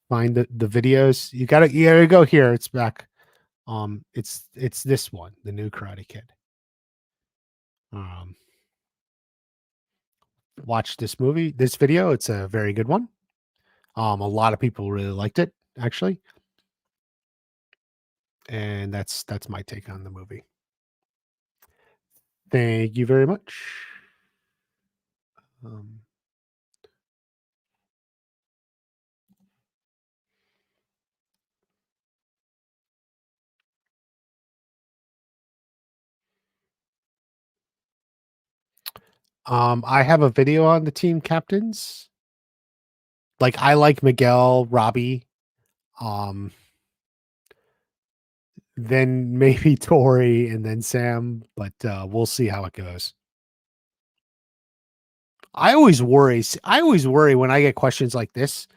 Find the videos. You gotta go here. It's back. It's this one, the new Karate Kid. Um, watch this video. It's a very good one. A lot of people really liked it, actually, and that's my take on the movie. Thank you very much. Um, I have a video on the team captains. Like I like Miguel, Robbie, um, then maybe Tori, and then Sam, but we'll see how it goes. I always worry when I get questions like this.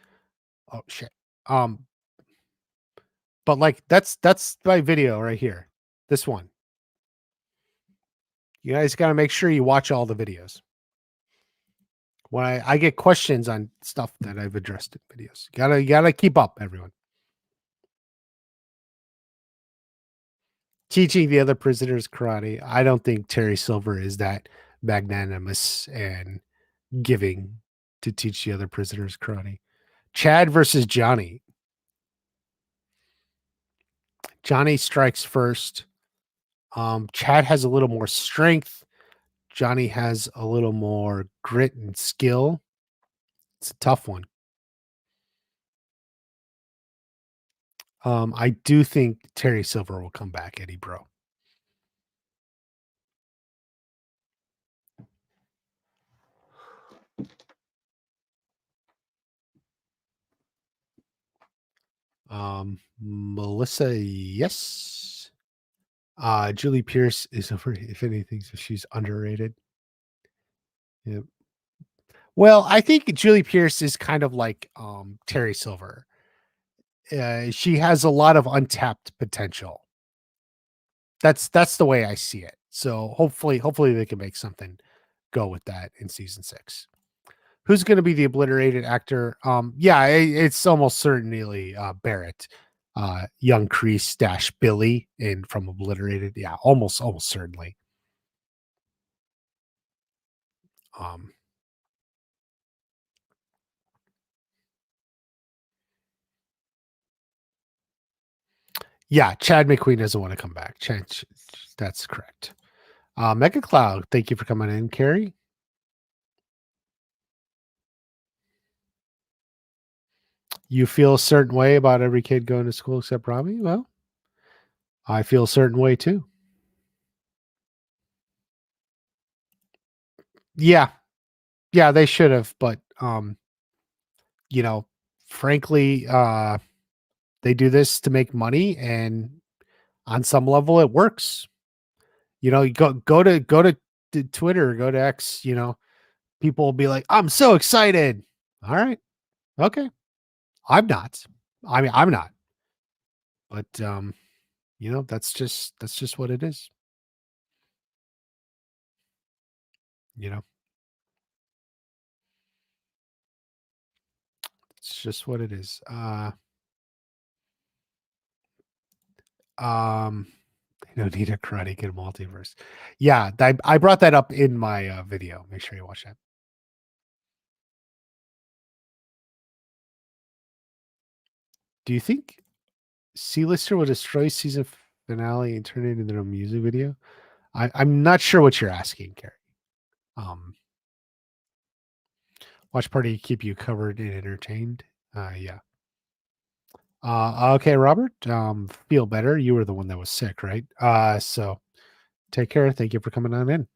Oh shit. Um, but like that's my video right here. This one. You guys got to make sure you watch all the videos. When I get questions on stuff that I've addressed in videos, you gotta keep up, everyone. Teaching the other prisoners karate. I don't think Terry Silver is that magnanimous and giving to teach the other prisoners karate. Chad versus Johnny. Johnny strikes first. Chad has a little more strength. Johnny has a little more grit and skill. It's a tough one. I do think Terry Silver will come back, Eddie Bro. Melissa, yes. Julie Pierce is over. If anything, so she's underrated. Yeah. Well, I think Julie Pierce is kind of like Terry Silver. She has a lot of untapped potential. That's the way I see it. So hopefully they can make something go with that in season 6. Who's going to be the obliterated actor? Yeah, it's almost certainly Barrett, young Crease dash Billy in from Obliterated. Yeah, almost certainly. Um, yeah, Chad McQueen doesn't want to come back. That's correct. Mega Cloud, thank you for coming in, Carrie. You feel a certain way about every kid going to school except Robbie? Well, I feel a certain way too. Yeah. Yeah, they should have, but you know, frankly, they do this to make money, and on some level it works. You go to Twitter, go to X, people will be like, "I'm so excited." All right. Okay. I'm not. I mean, I'm not. But that's just what it is. You know, it's just what it is. Um, they don't need a Karate Kid multiverse. Yeah, I brought that up in my video. Make sure you watch that. Do you think C-lister will destroy season finale and turn it into a music video? I'm not sure what you're asking, Gary. Um, watch party keep you covered and entertained. Yeah. Okay, Robert. Feel better. You were the one that was sick, right? So take care. Thank you for coming on in.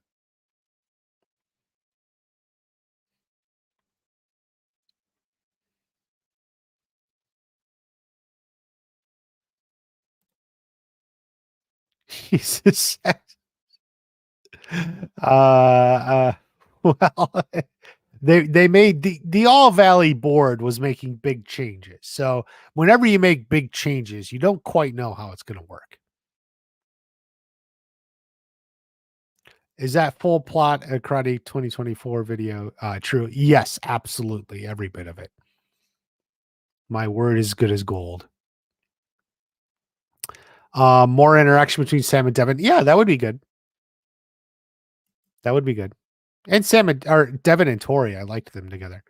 Jesus. Uh, well, they made the All Valley board was making big changes. So whenever you make big changes, you don't quite know how it's going to work. Is that full plot a Karate 2024 video true? Yes, absolutely. Every bit of it. My word is good as gold. More interaction between Sam and Devin. Yeah, that would be good. That would be good. And Sam or Devin and Tori, I liked them together.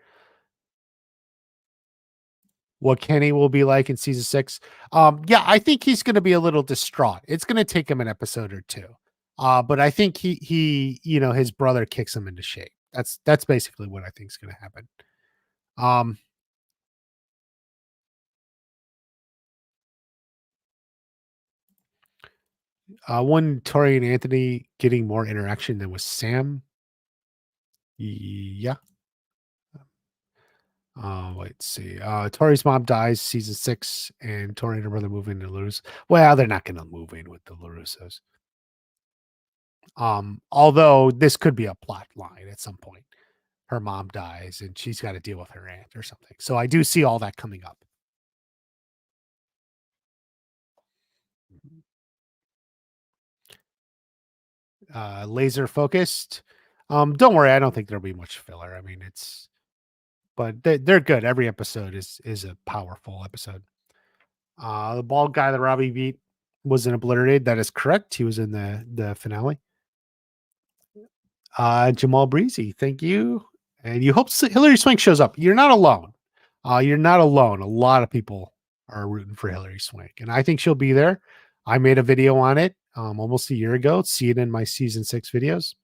What Kenny will be like in season 6. Yeah, I think he's going to be a little distraught. It's going to take him an episode or two. But I think his brother kicks him into shape. That's basically what I think is going to happen. Um, one Tori and Anthony getting more interaction than with Sam. Yeah. Let's see. Tori's mom dies season 6, and Tori and her brother move into LaRusso. Well, they're not going to move in with the LaRussos. Although this could be a plot line at some point. Her mom dies, and she's got to deal with her aunt or something. So I do see all that coming up. Laser focused. Don't worry, I don't think there'll be much filler. I mean, but they're good. Every episode is a powerful episode. The bald guy that Robbie beat was an obliterated. That is correct. He was in the finale. Jamal Breezy, thank you. And you hope Hillary Swank shows up. You're not alone. You're not alone. A lot of people are rooting for Hillary Swank, and I think she'll be there. I made a video on it almost a year ago. See it in my season 6 videos.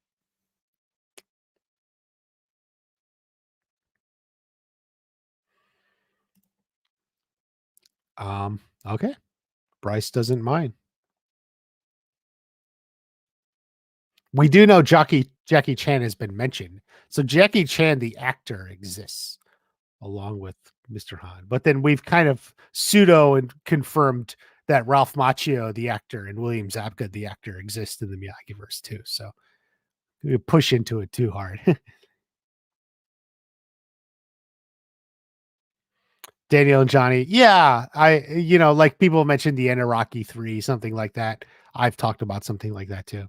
Okay. Bryce doesn't mind. We do know Jackie Chan has been mentioned. So Jackie Chan, the actor, exists along with Mr. Han. But then we've kind of pseudo and confirmed that Ralph Macchio, the actor, and William Zabka, the actor, exist in the Miyagi-verse too. So we push into it too hard. Daniel and Johnny. Yeah. Like people mentioned the end of Rocky 3, something like that. I've talked about something like that too.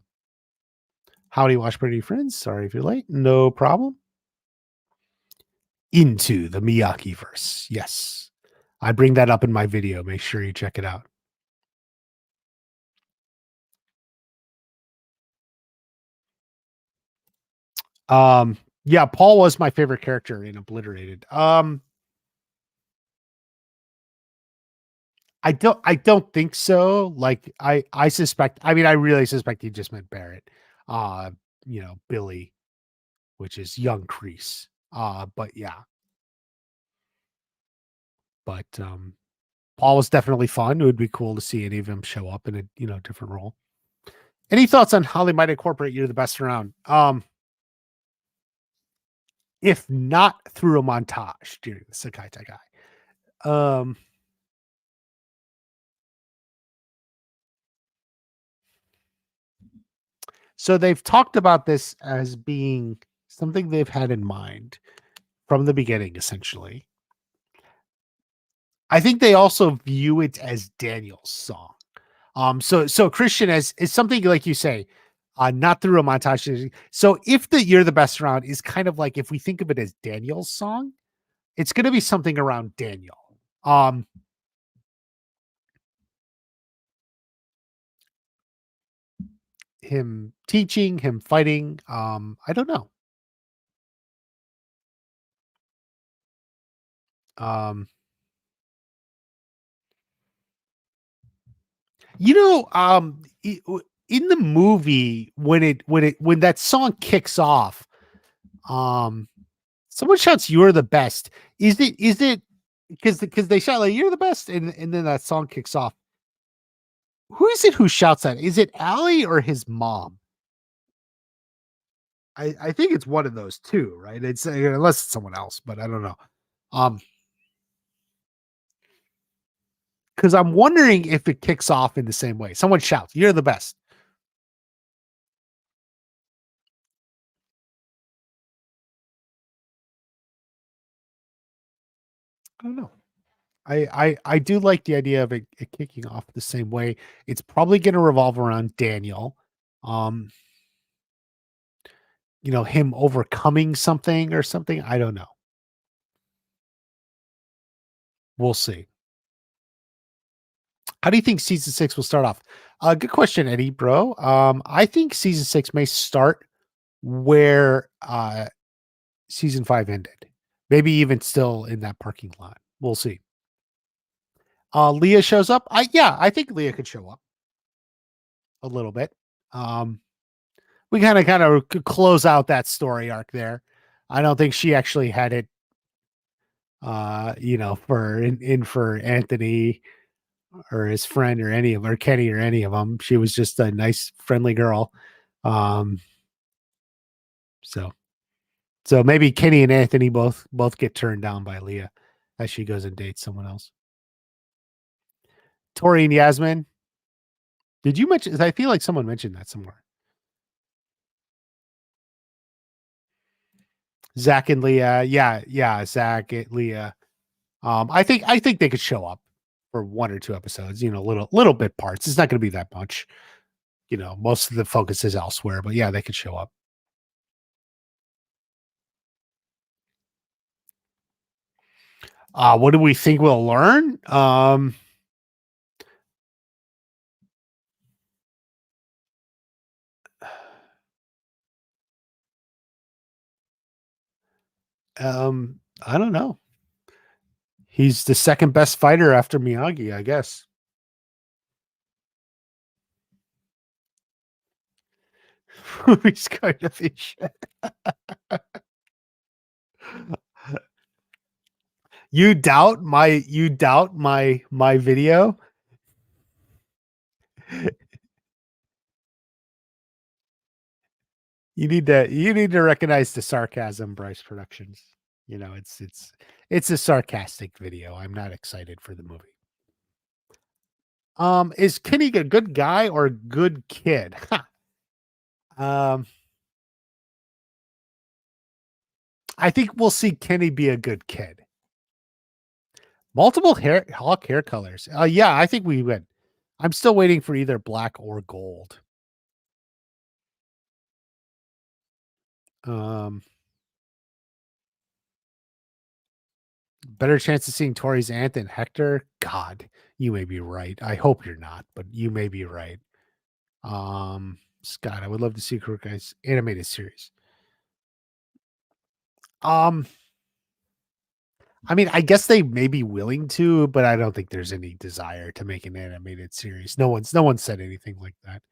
Howdy, Watch Party friends. Sorry if you're late. No problem. Into the Miyagi verse. Yes. I bring that up in my video. Make sure you check it out. Yeah, Paul was my favorite character in Obliterated. I don't think so. Like I suspect, I mean, I really suspect he just meant Barrett. Uh, Billy, which is young Kreese. But yeah. But Paul was definitely fun. It would be cool to see any of them show up in a different role. Any thoughts on how they might incorporate you to the best around? If not through a montage during the Sakai Takai. So they've talked about this as being something they've had in mind from the beginning, essentially. I think they also view it as Daniel's song. So Christian is something like you say, not through a montage. So if the You're the Best Around is kind of like, if we think of it as Daniel's song, it's going to be something around Daniel. Um, him teaching, him fighting. I don't know. Um, in the movie when that song kicks off, um, someone shouts, "You're the best." Is it because they shout like, "You're the best," and then that song kicks off. Who is it who shouts that? Is it Allie or his mom? I think it's one of those two, right? It's unless it's someone else, but I don't know. Um, because I'm wondering if it kicks off in the same way. Someone shouts, "You're the best." I don't know. I do like the idea of it kicking off the same way. It's probably going to revolve around Daniel. Um, him overcoming something or something. I don't know. We'll see. How do you think season 6 will start off? Good question, Eddie, bro. I think season 6 may start where season 5 ended. Maybe even still in that parking lot. We'll see. Leah shows up. I think Leah could show up a little bit. Um, we kind of close out that story arc there. I don't think she actually had it for Anthony or his friend or any of or Kenny or any of them. She was just a nice friendly girl. Um so so maybe Kenny and Anthony both get turned down by Leah as she goes and dates someone else. Tori and Yasmin. Did you mention I feel like someone mentioned that somewhere. Zach and Leah. Yeah, Zach and Leah. I think they could show up for one or two episodes, little bit parts. It's not going to be that much. Most of the focus is elsewhere, but yeah, they could show up. What do we think we'll learn? I don't know. He's the second best fighter after Miyagi, I guess. He's kind of fish. You doubt my video? You need to recognize the sarcasm, Bryce Productions. It's a sarcastic video. I'm not excited for the movie. Is Kenny a good guy or a good kid? um, I think we'll see Kenny be a good kid. Multiple hawk hair colors. Yeah, I think we win. I'm still waiting for either black or gold. Better chance of seeing Tori's aunt than Hector? God, you may be right. I hope you're not, but you may be right. Scott, I would love to see Cobra Kai's animated series. I mean, I guess they may be willing to, but I don't think there's any desire to make an animated series. No one said anything like that.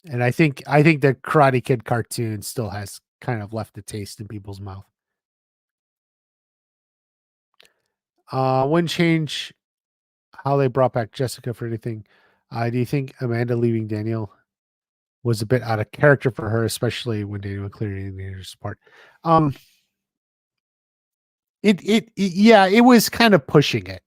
And I think the Karate Kid cartoon still has kind of left a taste in people's mouth. Wouldn't change how they brought back Jessica for anything. Do you think Amanda leaving Daniel was a bit out of character for her, especially when Daniel clearly needed her support? Yeah, it was kind of pushing it.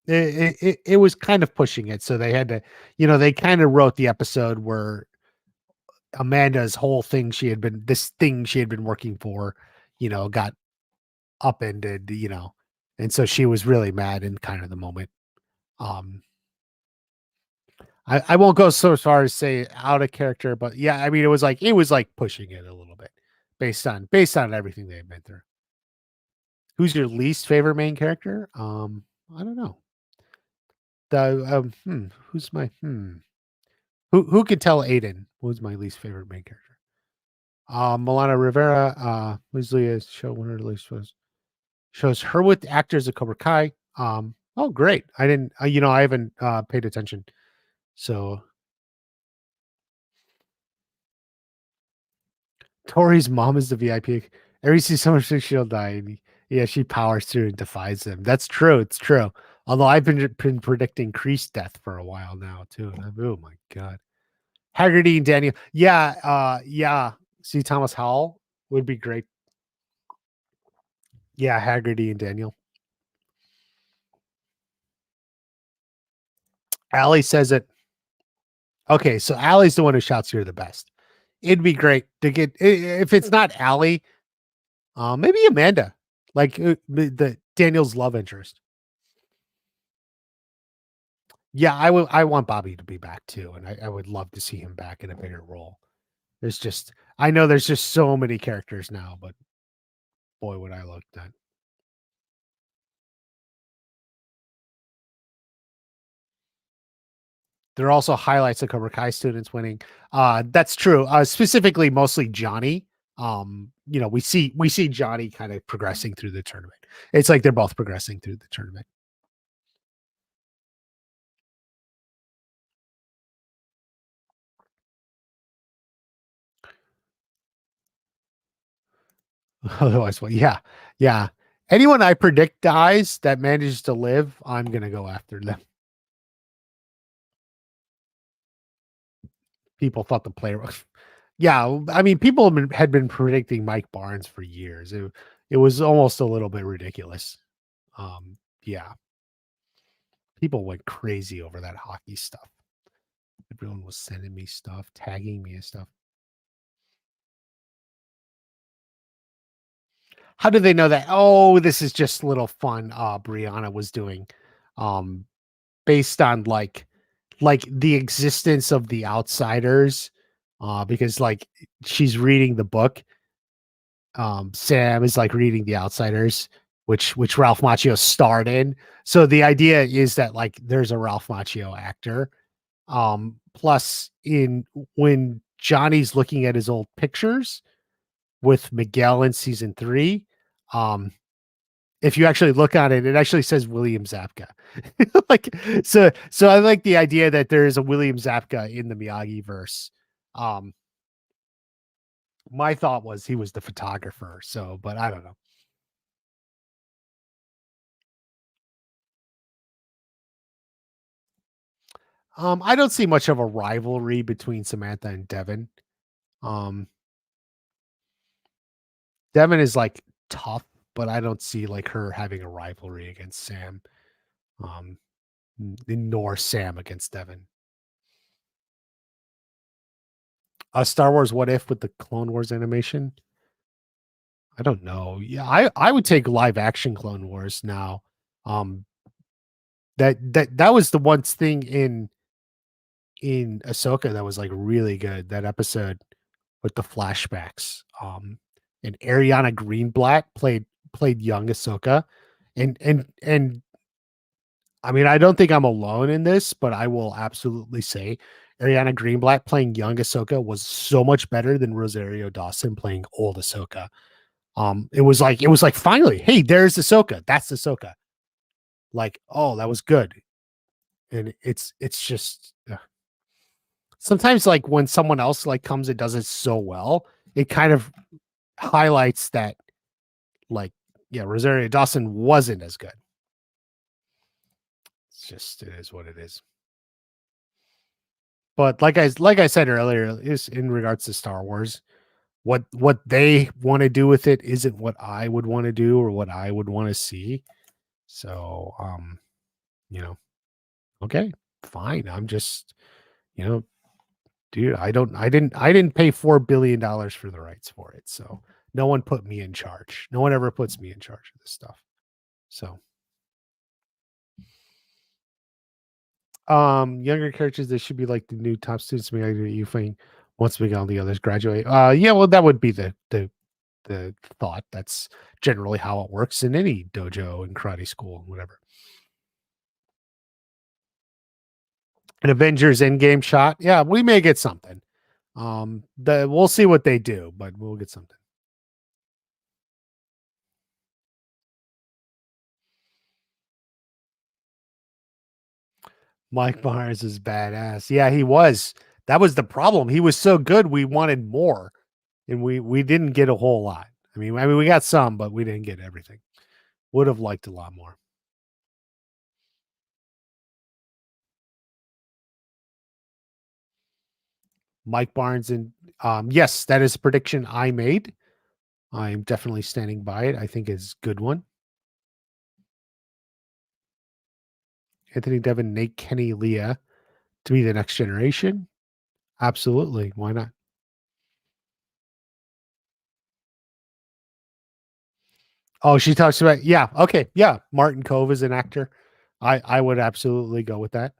It was kind of pushing it, so they had to, they kind of wrote the episode where Amanda's whole thing this thing she had been working for, got upended, and so she was really mad in kind of the moment. I won't go so far as say out of character, but yeah, I mean it was like pushing it a little bit based on everything they've been through. Who's your least favorite main character? I don't know. Who's my who could tell Aiden who's my least favorite main character? Milana Rivera, Liz Leah's show one of the least shows her with actors of Cobra Kai. Oh great. I didn't I haven't paid attention. So Tori's mom is the VIP. Every see someone she'll die. And yeah, she powers through and defies them. That's true. It's true. Although I've been predicting Kreese death for a while now too. Oh my god. Haggerty and Daniel. Yeah. See Thomas Howell would be great. Yeah, Haggerty and Daniel. Allie says it. Okay, so Allie's the one who shouts you're the best. It'd be great to get if it's not Allie, maybe Amanda, like the Daniel's love interest. Yeah, I want Bobby to be back too, and I would love to see him back in a bigger role. I know there's just so many characters now, but boy, would I look that. There are also highlights of Cobra Kai students winning. That's true. Specifically, mostly Johnny. We see Johnny kind of progressing through the tournament. It's like they're both progressing through the tournament. Otherwise, well, yeah. Anyone I predict dies that manages to live, I'm gonna go after them. People thought the player was, yeah. I mean, people had been predicting Mike Barnes for years. It was almost a little bit ridiculous. Yeah, people went crazy over that hockey stuff. Everyone was sending me stuff, tagging me and stuff. How do they know that? Oh, this is just little fun. Brianna was doing, based on like the existence of the outsiders, because like she's reading the book. Sam is like reading the outsiders, which Ralph Macchio starred in. So the idea is that like there's a Ralph Macchio actor. Plus when Johnny's looking at his old pictures with Miguel in season 3, if you actually look on it, it actually says William Zabka. Like so I like the idea that there is a William Zabka in the Miyagi verse. My thought was he was the photographer, so but I don't know. I don't see much of a rivalry between Samantha and Devin. Um, Devin is like tough, but I don't see like her having a rivalry against Sam. Um, nor Sam against Devin. Star Wars What If with the Clone Wars animation? I don't know. Yeah, I would take live action Clone Wars now. Um, that was the one thing in Ahsoka that was like really good. That episode with the flashbacks. And Ariana Greenblatt played young Ahsoka, and I mean I don't think I'm alone in this, but I will absolutely say Ariana Greenblatt playing young Ahsoka was so much better than Rosario Dawson playing old Ahsoka. It was like finally, hey, there's Ahsoka. That's Ahsoka. Like, oh, that was good. And it's just sometimes like when someone else like comes and does it so well, it kind of highlights that like yeah, Rosario Dawson wasn't as good. It's just it is what it is. But like I said earlier, is in regards to Star Wars, what they want to do with it isn't what I would want to do or what I would want to see. So you know, okay, fine. I'm just, you know, dude, I didn't pay $4 billion for the rights for it. So no one put me in charge. No one ever puts me in charge of this stuff. So younger characters that should be like the new top students maybe you think once we get all the others graduate. Yeah, well that would be the thought. That's generally how it works in any dojo and karate school, whatever. An Avengers Endgame shot. Yeah, we may get something. We'll see what they do, but we'll get something. Mike Myers is badass. Yeah, he was. That was the problem. He was so good, we wanted more, and we didn't get a whole lot. I mean, we got some, but we didn't get everything. Would have liked a lot more. Mike Barnes and yes, that is a prediction I made. I'm definitely standing by it. I think it's a good one. Anthony Devin, Nate Kenny, Leah to be the next generation. Absolutely. Why not? Oh, she talks about yeah. Okay, yeah. Martin Cove is an actor. I would absolutely go with that.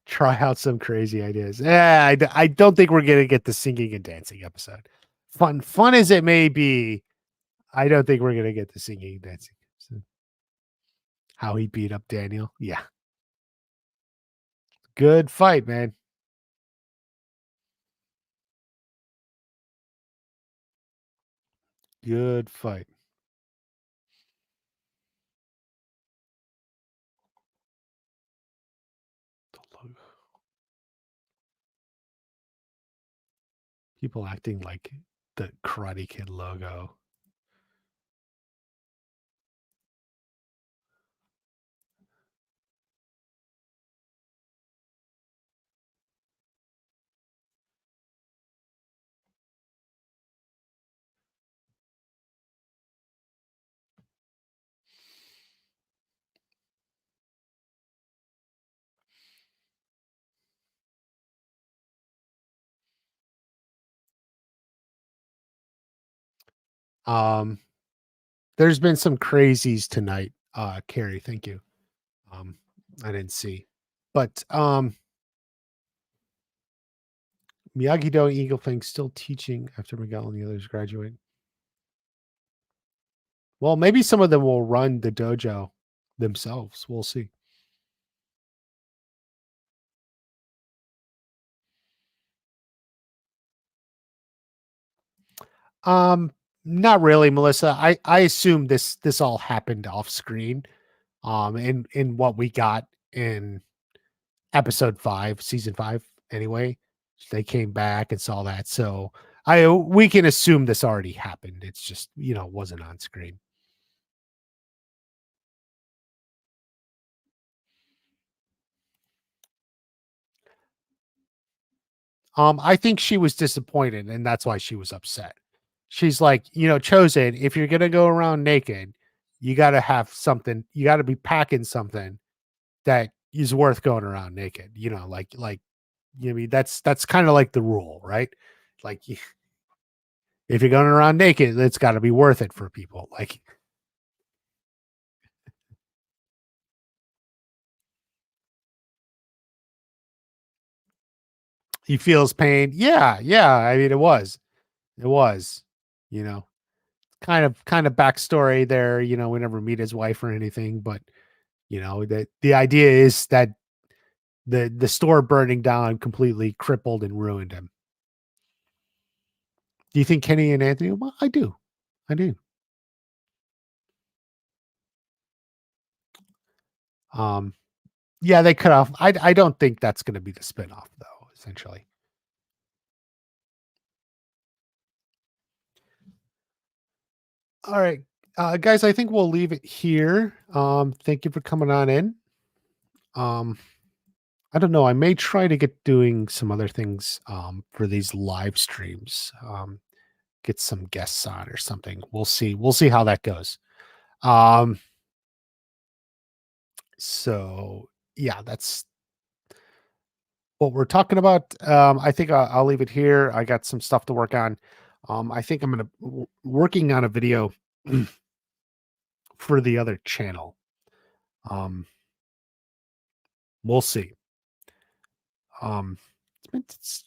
Try out some crazy ideas. Yeah, I don't think we're gonna get the singing and dancing episode. Fun as it may be, I don't think we're gonna get the singing and dancing. So, how he beat up Daniel. Yeah, good fight, man. Good fight. People acting like the Karate Kid logo. Um, there's been some crazies tonight. Carrie, thank you. Um, I didn't see, but Miyagi-Do and Eagle Fang still teaching after Miguel and the others graduate. Well, maybe some of them will run the dojo themselves. We'll see. Um, Not really, Melissa. I assume this all happened off screen. in what we got in episode 5, season 5 anyway. They came back and saw that. So we can assume this already happened. It's just, wasn't on screen. I think she was disappointed and that's why she was upset. She's like, Chosen, if you're going to go around naked, you got to have something, you got to be packing something that is worth going around naked, I mean, that's kind of like the rule, right? Like if you're going around naked, it's got to be worth it for people. Like he feels pain. Yeah, yeah. I mean, it was, you know, kind of backstory there. We never meet his wife or anything, but that the idea is that the store burning down completely crippled and ruined him. Do you think Kenny and Anthony? Well, I do. I do. Um, yeah, they cut off. I don't think that's going to be the spinoff, though. Essentially, all right, guys. I think we'll leave it here. Thank you for coming on in. Um, I don't know. I may try to get doing some other things for these live streams. Get some guests on or something. We'll see. We'll see how that goes. Um, so yeah, that's what we're talking about. I think I'll leave it here. I got some stuff to work on. I think I'm working on a video for the other channel. Um, we'll see. Um, it's,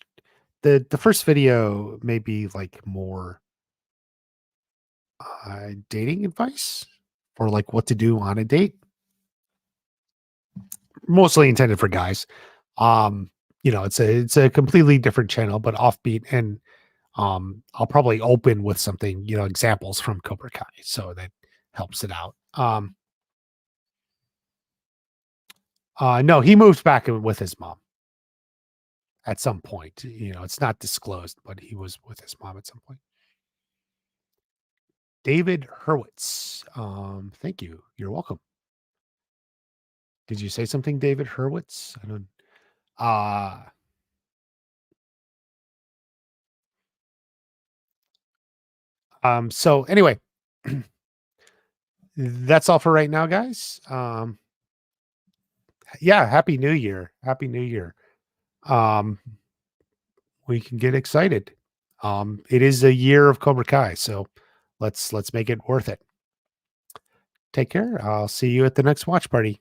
the first video may be like more dating advice or like what to do on a date, mostly intended for guys. It's a completely different channel, but offbeat, and I'll probably open with something, examples from Cobra Kai, so that helps it out. No, he moved back in with his mom at some point. It's not disclosed, but he was with his mom at some point. David Hurwitz. Thank you. You're welcome. Did you say something, David Hurwitz? I don't. So anyway, that's all for right now, guys. Yeah, happy new year. Happy new year. Um, we can get excited. It is a year of Cobra Kai, so let's make it worth it. Take care. I'll see you at the next watch party.